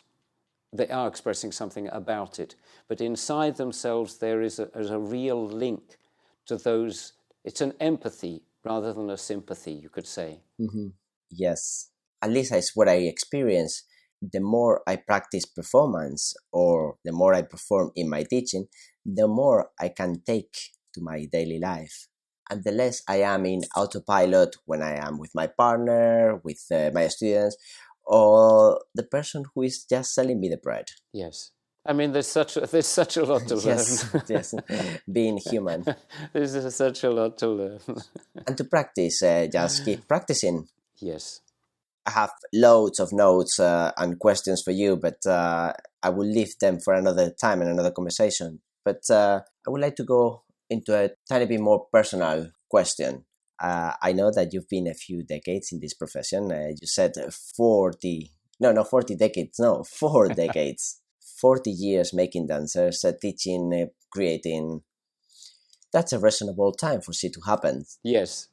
They are expressing something about it, but inside themselves there is a real link to those. It's an empathy rather than a sympathy, you could say. Mm-hmm. Yes, at least that's what I experience. The more I practice performance, or the more I perform in my teaching, the more I can take to my daily life. And the less I am in autopilot when I am with my partner, with my students, or the person who is just selling me the bread. Yes. I mean, there's such a lot to learn. Yes, being human. There's such a lot to learn. And to practice, just keep practicing. Yes. I have loads of notes and questions for you, but I will leave them for another time and another conversation. But I would like to go into a tiny bit more personal question. I know that you've been a few decades in this profession. You said 40, no, not 40 decades, no, 4 decades, 40 years making dancers, teaching, creating. That's a reasonable time for it to happen. Yes.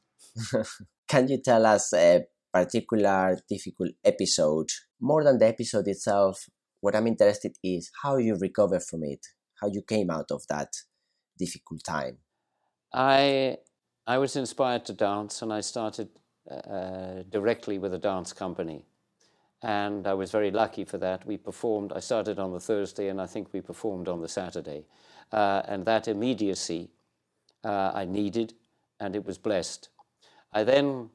Can you tell us a particular difficult episode? More than the episode itself, what I'm interested is how you recover from it, how you came out of that difficult time. I was inspired to dance, and I started directly with a dance company. And I was very lucky for that. We performed, I started on the Thursday, and I think we performed on the Saturday. And that immediacy I needed, and it was blessed. I then,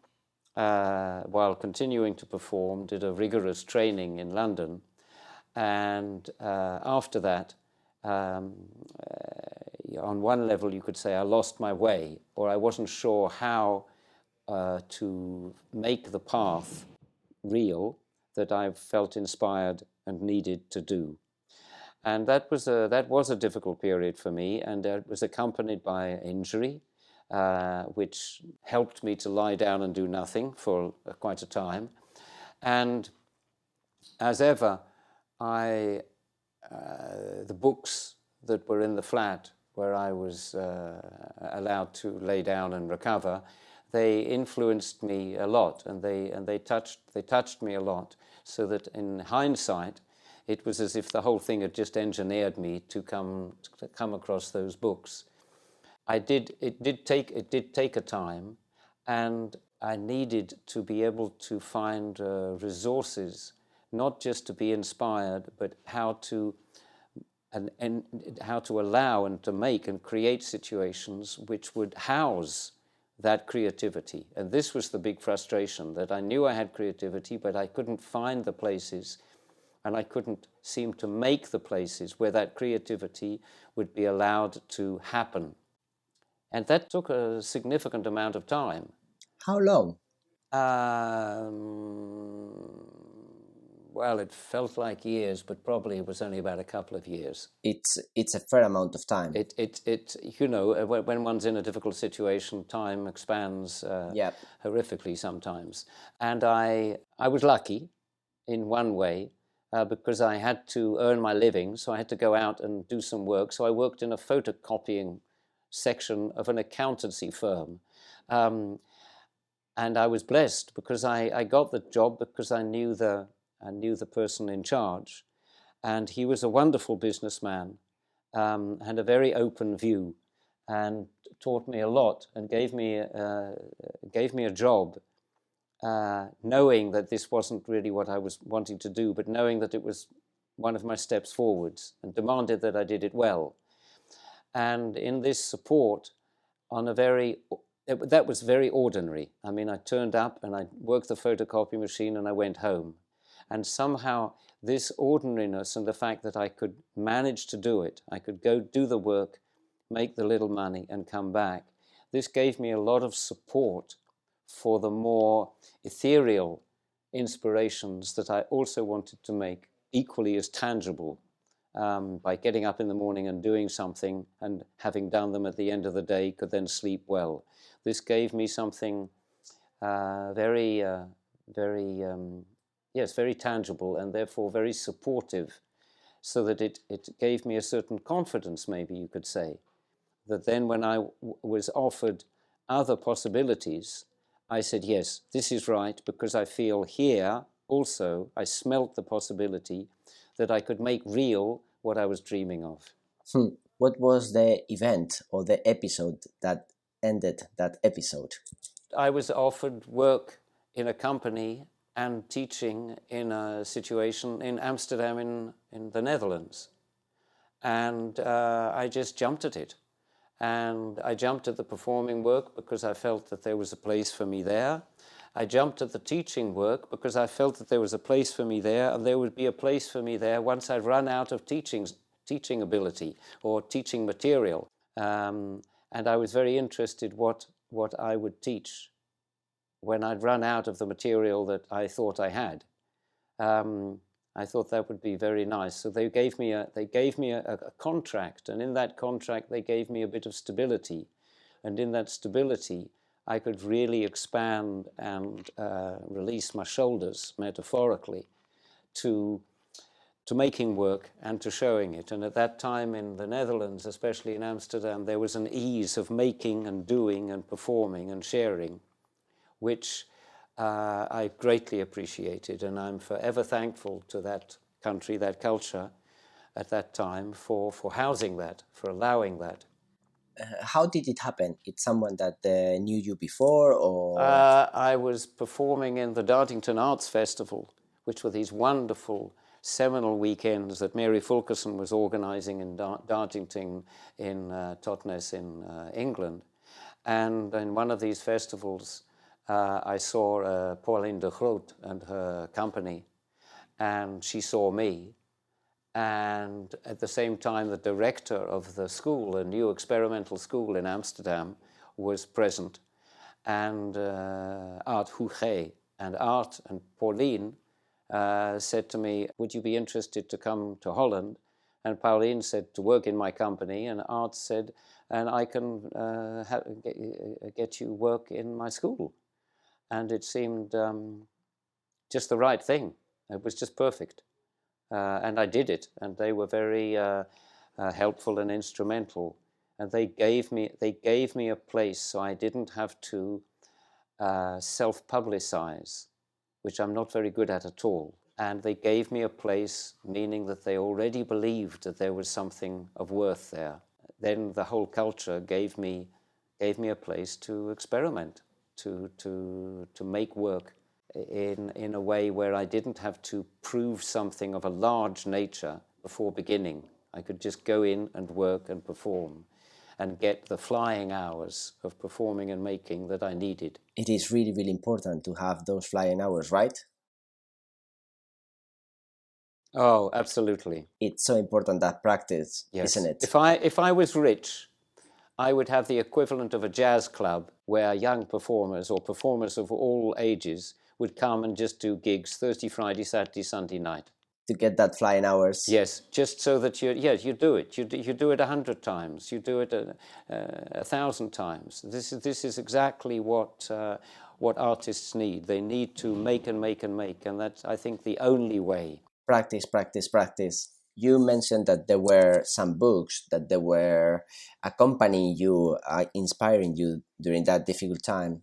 while continuing to perform, did a rigorous training in London. And after that, on one level, you could say I lost my way, or I wasn't sure how to make the path real that I felt inspired and needed to do. And that was a difficult period for me, and it was accompanied by injury, which helped me to lie down and do nothing for quite a time. And as ever, the books that were in the flat where I was allowed to lay down and recover, they influenced me a lot, and they touched me a lot, so that in hindsight, it was as if the whole thing had just engineered me to come across those books. It did take a time, and I needed to be able to find resources, not just to be inspired, but how to allow and to make and create situations which would house that creativity. And this was the big frustration, that I knew I had creativity, but I couldn't find the places, and I couldn't seem to make the places where that creativity would be allowed to happen. And that took a significant amount of time. How long? Well, it felt like years, but probably it was only about a couple of years. It's a fair amount of time. When one's in a difficult situation, time expands horrifically sometimes. And I was lucky in one way, because I had to earn my living, so I had to go out and do some work. So I worked in a photocopying section of an accountancy firm. And I was blessed because I got the job because I knew the person in charge. And he was a wonderful businessman, had a very open view, and taught me a lot, and gave me a job, knowing that this wasn't really what I was wanting to do, but knowing that it was one of my steps forwards, and demanded that I did it well. And in this support, that was very ordinary. I mean, I turned up and I worked the photocopy machine and I went home. And somehow this ordinariness and the fact that I could manage to do it, I could go do the work, make the little money and come back, this gave me a lot of support for the more ethereal inspirations that I also wanted to make equally as tangible, by getting up in the morning and doing something, and having done them at the end of the day, could then sleep well. This gave me something very tangible, and therefore very supportive, so that it gave me a certain confidence, maybe you could say, that then when I was offered other possibilities, I said, yes, this is right, because I feel here also, I smelt the possibility that I could make real what I was dreaming of. What was the event or the episode that ended that episode? I was offered work in a company and teaching in a situation in Amsterdam in the Netherlands. And I just jumped at it. And I jumped at the performing work because I felt that there was a place for me there. I jumped at the teaching work because I felt that there was a place for me there, and there would be a place for me there once I'd run out of teaching ability or teaching material. And I was very interested what I would teach when I'd run out of the material that I thought I had. I thought that would be very nice. So they gave me a contract, and in that contract they gave me a bit of stability. And in that stability, I could really expand and release my shoulders, metaphorically, to making work and to showing it. And at that time in the Netherlands, especially in Amsterdam, there was an ease of making and doing and performing and sharing, which I greatly appreciated. And I'm forever thankful to that country, that culture at that time, for housing that, for allowing that. How did it happen? It's someone that knew you before, or I was performing in the Dartington Arts Festival, which were these wonderful seminal weekends that Mary Fulkerson was organising in Dartington in Totnes in England. And in one of these festivals, I saw Pauline de Groot and her company, and she saw me. And at the same time, the director of the school, a new experimental school in Amsterdam, was present. And Art Julyen and Art and Pauline said to me, would you be interested to come to Holland? And Pauline said, to work in my company. And Art said, and I can get you work in my school. And it seemed just the right thing. It was just perfect. And I did it, and they were very helpful and instrumental. And they gave me a place so I didn't have to self-publicize, which I'm not very good at all. And they gave me a place, meaning that they already believed that there was something of worth there. Then the whole culture gave me a place to experiment, to make work in a way where I didn't have to prove something of a large nature before beginning. I could just go in and work and perform and get the flying hours of performing and making that I needed. it is really, really important to have those flying hours, right? Oh, absolutely. It's so important, that practice, Yes. isn't it? If I was rich, I would have the equivalent of a jazz club where young performers or performers of all ages would come and just do gigs Thursday, Friday, Saturday, Sunday night. To get that flying hours. Yes, just so that you do it. You do it 100 times. You do it 1,000 times. This is exactly what artists need. They need to make and make and make, and that's, I think, the only way. Practice, practice, practice. You mentioned that there were some books that they were accompanying you, inspiring you during that difficult time.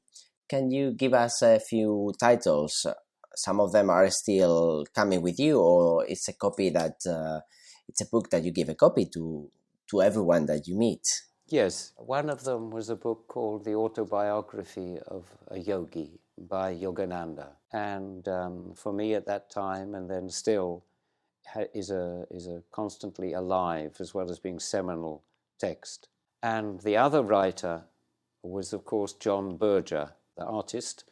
Can you give us a few titles? Some of them are still coming with you, or it's a copy that it's a book that you give a copy to everyone that you meet. Yes, one of them was a book called The Autobiography of a Yogi by Yogananda, and for me at that time, and then still, is a constantly alive as well as being seminal text. And the other writer was, of course, John Berger, the artist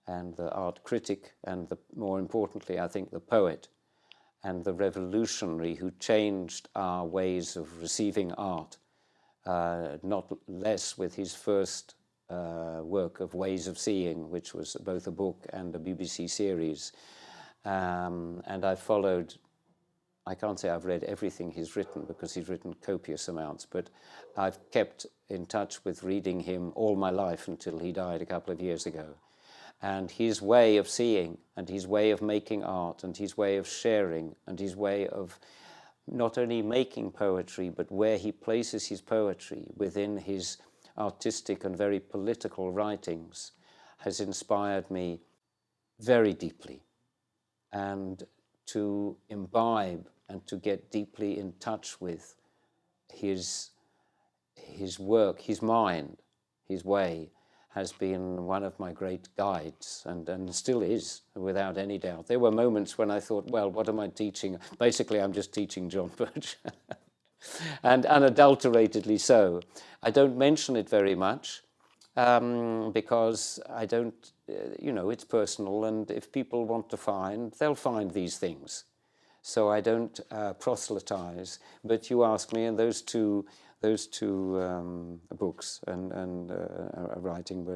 and the art critic, and more importantly, I think, the poet and the revolutionary who changed our ways of receiving art, not less with his first work of Ways of Seeing, which was both a book and a BBC series. And I followed, I can't say I've read everything he's written because he's written copious amounts, but I've kept in touch with reading him all my life until he died a couple of years ago. And his way of seeing and his way of making art and his way of sharing and his way of not only making poetry, but where he places his poetry within his artistic and very political writings has inspired me very deeply. And to imbibe and to get deeply in touch with his work, his mind, his way, has been one of my great guides, and still is, without any doubt. There were moments when I thought, well, what am I teaching? Basically, I'm just teaching John Birch, and unadulteratedly so. I don't mention it very much because I don't, it's personal, and if people want to find, they'll find these things. So I don't proselytize, but you ask me, and those two books and writing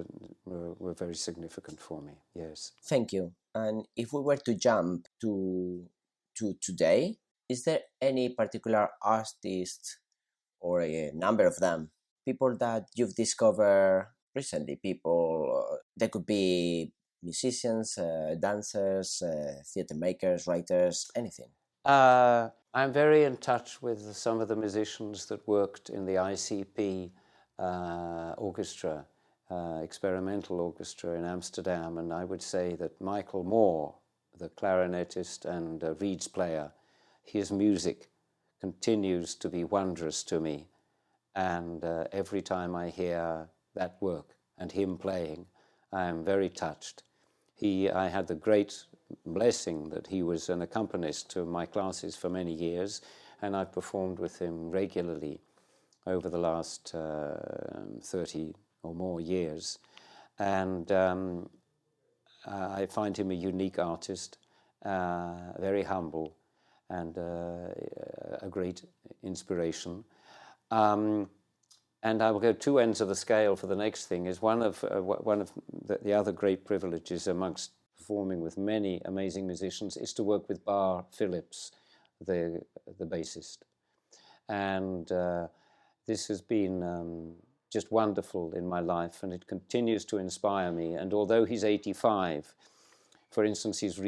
were very significant for me. Yes. Thank you. And if we were to jump to today, is there any particular artist or a number of them, people that you've discovered recently? People, they could be musicians, dancers, theater makers, writers, anything. I'm very in touch with some of the musicians that worked in the ICP orchestra, experimental orchestra in Amsterdam, and I would say that Michael Moore, the clarinetist and reeds player, his music continues to be wondrous to me, and every time I hear that work and him playing, I am very touched. I had the great blessing that he was an accompanist to my classes for many years, and I've performed with him regularly over the last 30 or more years. And I find him a unique artist, very humble, and a great inspiration. And I will go two ends of the scale for the next thing. Is one of the other great privileges amongst performing with many amazing musicians is to work with Bar Phillips, the bassist, and this has been just wonderful in my life, and it continues to inspire me. And although he's 85, for instance, his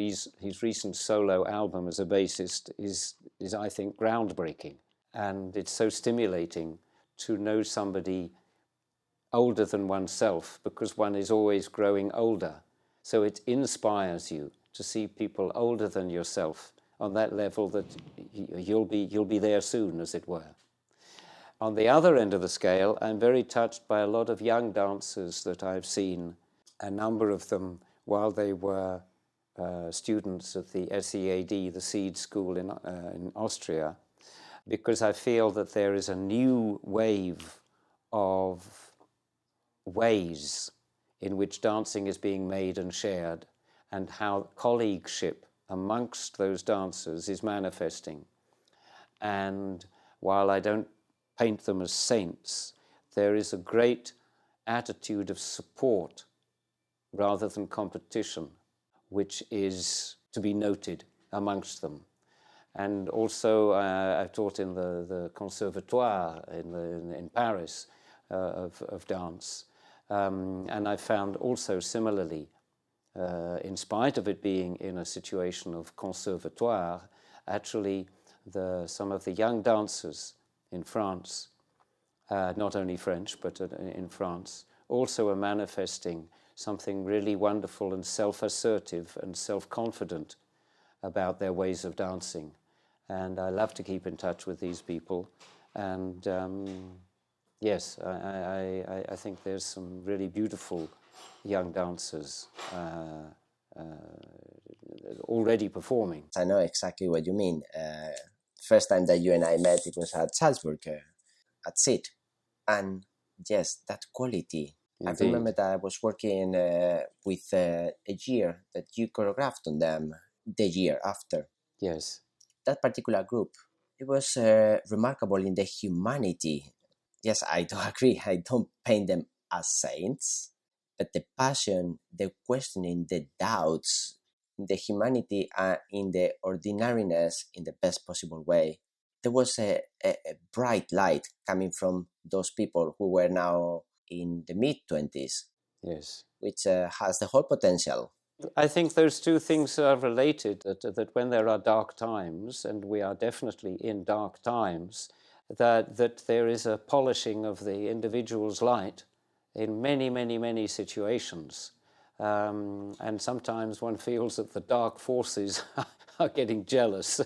recent solo album as a bassist is I think groundbreaking, and it's so stimulating to know somebody older than oneself, because one is always growing older. So it inspires you to see people older than yourself on that level that you'll be there soon, as it were. On the other end of the scale, I'm very touched by a lot of young dancers that I've seen, a number of them while they were students at the SEAD, the Seed School in Austria, because I feel that there is a new wave of ways in which dancing is being made and shared, and how colleagueship amongst those dancers is manifesting. And while I don't paint them as saints, there is a great attitude of support rather than competition, which is to be noted amongst them. And also, I've taught in the Conservatoire in Paris of dance, and I found also similarly, in spite of it being in a situation of Conservatoire, actually some of the young dancers in France, not only French, but in France, also are manifesting something really wonderful and self-assertive and self-confident about their ways of dancing. And I love to keep in touch with these people. And yes, I think there's some really beautiful young dancers already performing. I know exactly what you mean. First time that you and I met, it was at Salzburg, at SIT. And yes, that quality. Indeed. I remember that I was working with a year that you choreographed on them the year after. Yes. That particular group, it was remarkable in the humanity. Yes, I do agree. I don't paint them as saints, but the passion, the questioning, the doubts, the humanity, in the ordinariness, in the best possible way. There was a bright light coming from those people who were now in the mid-20s. Yes. Which has the whole potential. I think those two things are related, that when there are dark times, and we are definitely in dark times, that there is a polishing of the individual's light in many, many, many situations. And sometimes one feels that the dark forces are getting jealous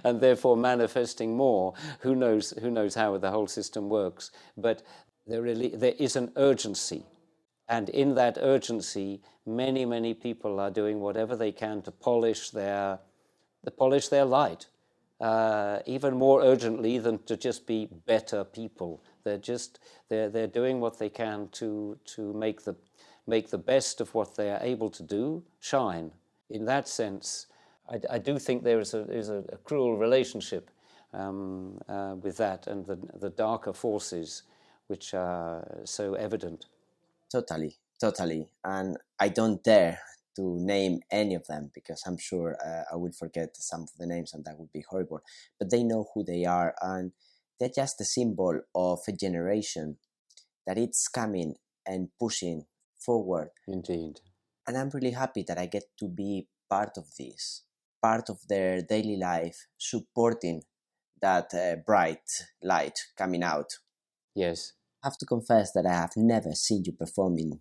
and therefore manifesting more. Who knows how the whole system works. But there is an urgency. And in that urgency, many, many people are doing whatever they can to polish their light, even more urgently than to just be better people. They're doing what they can to make the best of what they are able to do shine. In that sense, I do think there is a cruel relationship with that and the darker forces which are so evident. Totally. And I don't dare to name any of them because I'm sure I will forget some of the names and that would be horrible. But they know who they are, and they're just a symbol of a generation that it's coming and pushing forward. Indeed. And I'm really happy that I get to be part of this, part of their daily life, supporting that bright light coming out. Yes. I have to confess that I have never seen you performing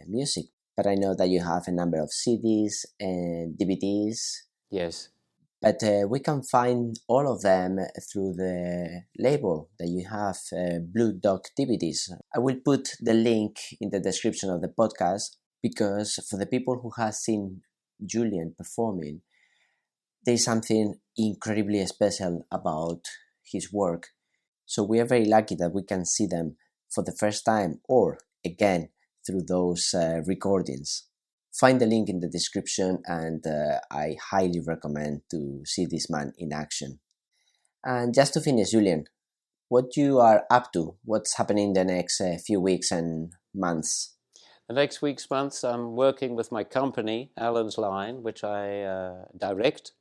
music, but I know that you have a number of CDs and DVDs. Yes. But we can find all of them through the label that you have, Blue Dog DVDs. I will put the link in the description of the podcast, because for the people who have seen Julyen performing, there is something incredibly special about his work. So we are very lucky that we can see them for the first time or again through those recordings. Find the link in the description, and I highly recommend to see this man in action. And just to finish, Julyen, what you are up to? What's happening the next few weeks and months? The next week's months, I'm working with my company, Alan's Line, which I direct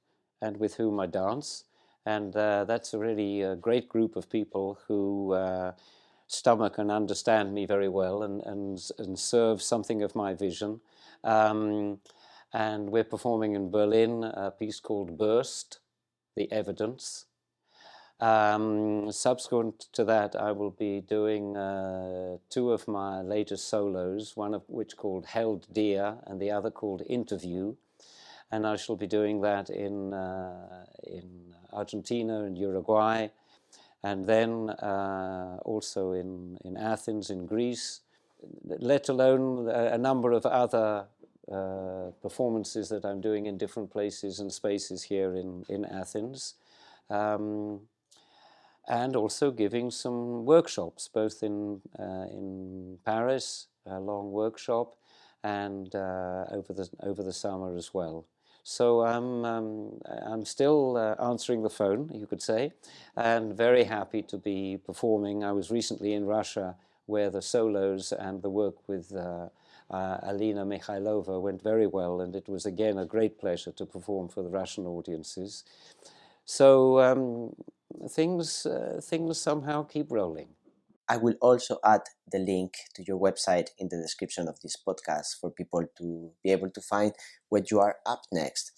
and with whom I dance. And that's a really great group of people who stomach and understand me very well and serve something of my vision. And we're performing in Berlin a piece called Burst, The Evidence. Subsequent to that, I will be doing two of my latest solos, one of which called Held Dear and the other called Interview. And I shall be doing that in Argentina and Uruguay, and then also in Athens, in Greece, let alone a number of other performances that I'm doing in different places and spaces here in Athens. And also giving some workshops, both in Paris, a long workshop, and over the summer as well. So I'm still answering the phone, you could say, and very happy to be performing. I was recently in Russia, where the solos and the work with Alina Mikhailova went very well, and it was again a great pleasure to perform for the Russian audiences. So things somehow keep rolling. I will also add the link to your website in the description of this podcast for people to be able to find what you are up next.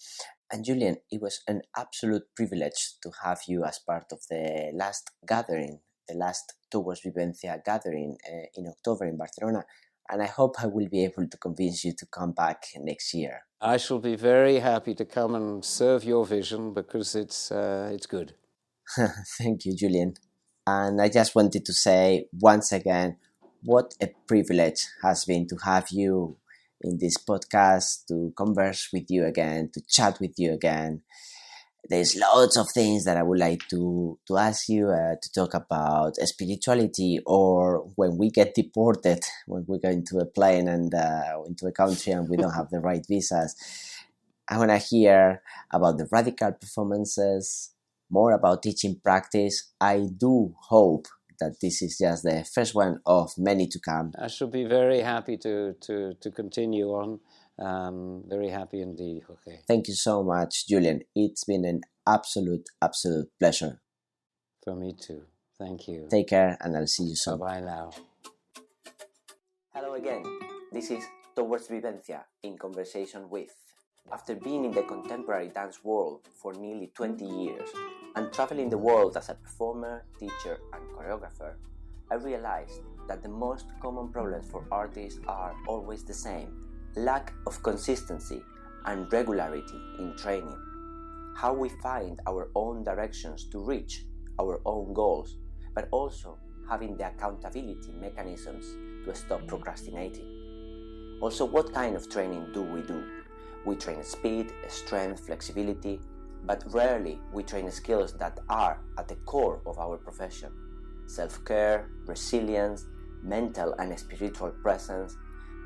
And Julyen, it was an absolute privilege to have you as part of the last gathering, the last Towards Vivencia gathering in October in Barcelona. And I hope I will be able to convince you to come back next year. I shall be very happy to come and serve your vision, because it's good. Thank you, Julyen. And I just wanted to say once again, what a privilege has been to have you in this podcast, to converse with you again, to chat with you again. There's lots of things that I would like to ask you to talk about spirituality, or when we get deported, when we go into a plane and into a country and we don't have the right visas. I want to hear about the radical performances, more about teaching practice. I do hope that this is just the first one of many to come. I shall be very happy to continue on. Very happy indeed, Jorge. Thank you so much, Julyen. It's been an absolute pleasure. For me too. Thank you. Take care, and I'll see you soon. Bye now. Hello again. This is Towards Vivencia in conversation with. After being in the contemporary dance world for nearly 20 years and traveling the world as a performer, teacher, and choreographer, I realized that the most common problems for artists are always the same: lack of consistency and regularity in training. How we find our own directions to reach our own goals, but also having the accountability mechanisms to stop procrastinating. Also, what kind of training do? We train speed, strength, flexibility, but rarely we train skills that are at the core of our profession: self-care, resilience, mental and spiritual presence,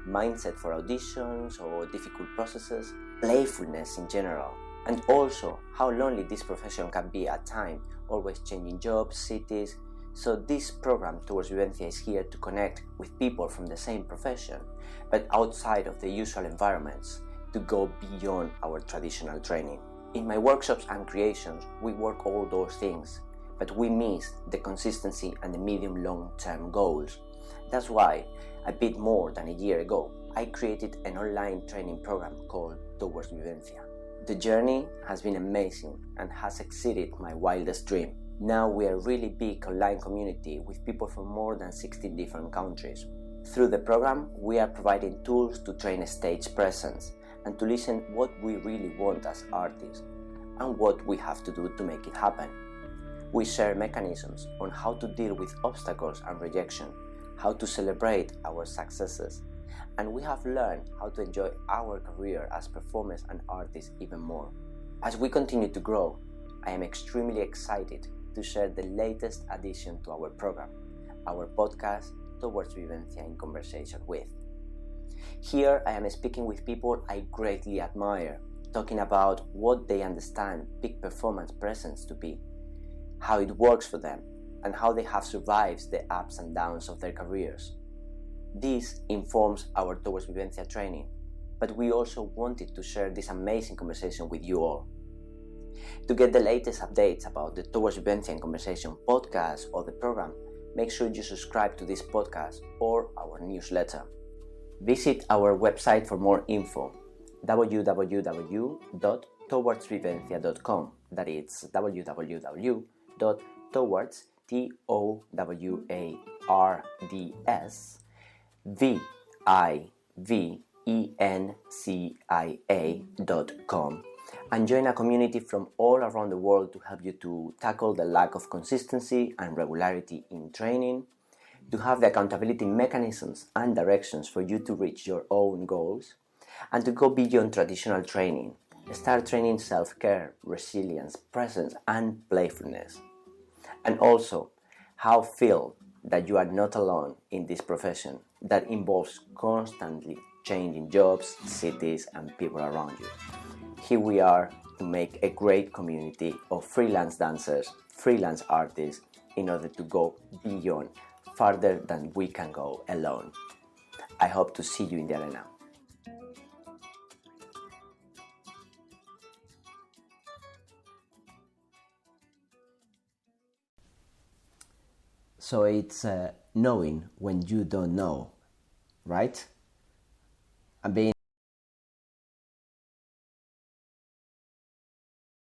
mindset for auditions or difficult processes, playfulness in general, and also how lonely this profession can be at times, always changing jobs, cities. So this program Towards Vivencia is here to connect with people from the same profession, but outside of the usual environments, to go beyond our traditional training. In my workshops and creations, we work all those things, but we miss the consistency and the medium-long-term goals. That's why A bit more than a year ago, I created an online training program called Towards Vivencia. The journey has been amazing and has exceeded my wildest dream. Now we are a really big online community with people from more than 16 different countries. Through the program, we are providing tools to train a stage presence and to listen what we really want as artists and what we have to do to make it happen. We share mechanisms on how to deal with obstacles and rejection, how to celebrate our successes, and we have learned how to enjoy our career as performers and artists even more. As we continue to grow, I am extremely excited to share the latest addition to our program, our podcast, Towards Vivencia in Conversation With. Here I am speaking with people I greatly admire, talking about what they understand peak performance presence to be, how it works for them, and how they have survived the ups and downs of their careers. This informs our Towards Vivencia training, but we also wanted to share this amazing conversation with you all. To get the latest updates about the Towards Vivencia in Conversation podcast or the program, make sure you subscribe to this podcast or our newsletter. Visit our website for more info, www.towardsvivencia.com. That is www.towards, towards.vivencia.com, and join a community from all around the world to help you to tackle the lack of consistency and regularity in training, to have the accountability mechanisms and directions for you to reach your own goals, and to go beyond traditional training, start training self-care, resilience, presence, and playfulness. And also, how feel that you are not alone in this profession that involves constantly changing jobs, cities, and people around you. Here we are to make a great community of freelance dancers, freelance artists, in order to go beyond, farther than we can go alone. I hope to see you in the arena. So it's knowing when you don't know, right? And being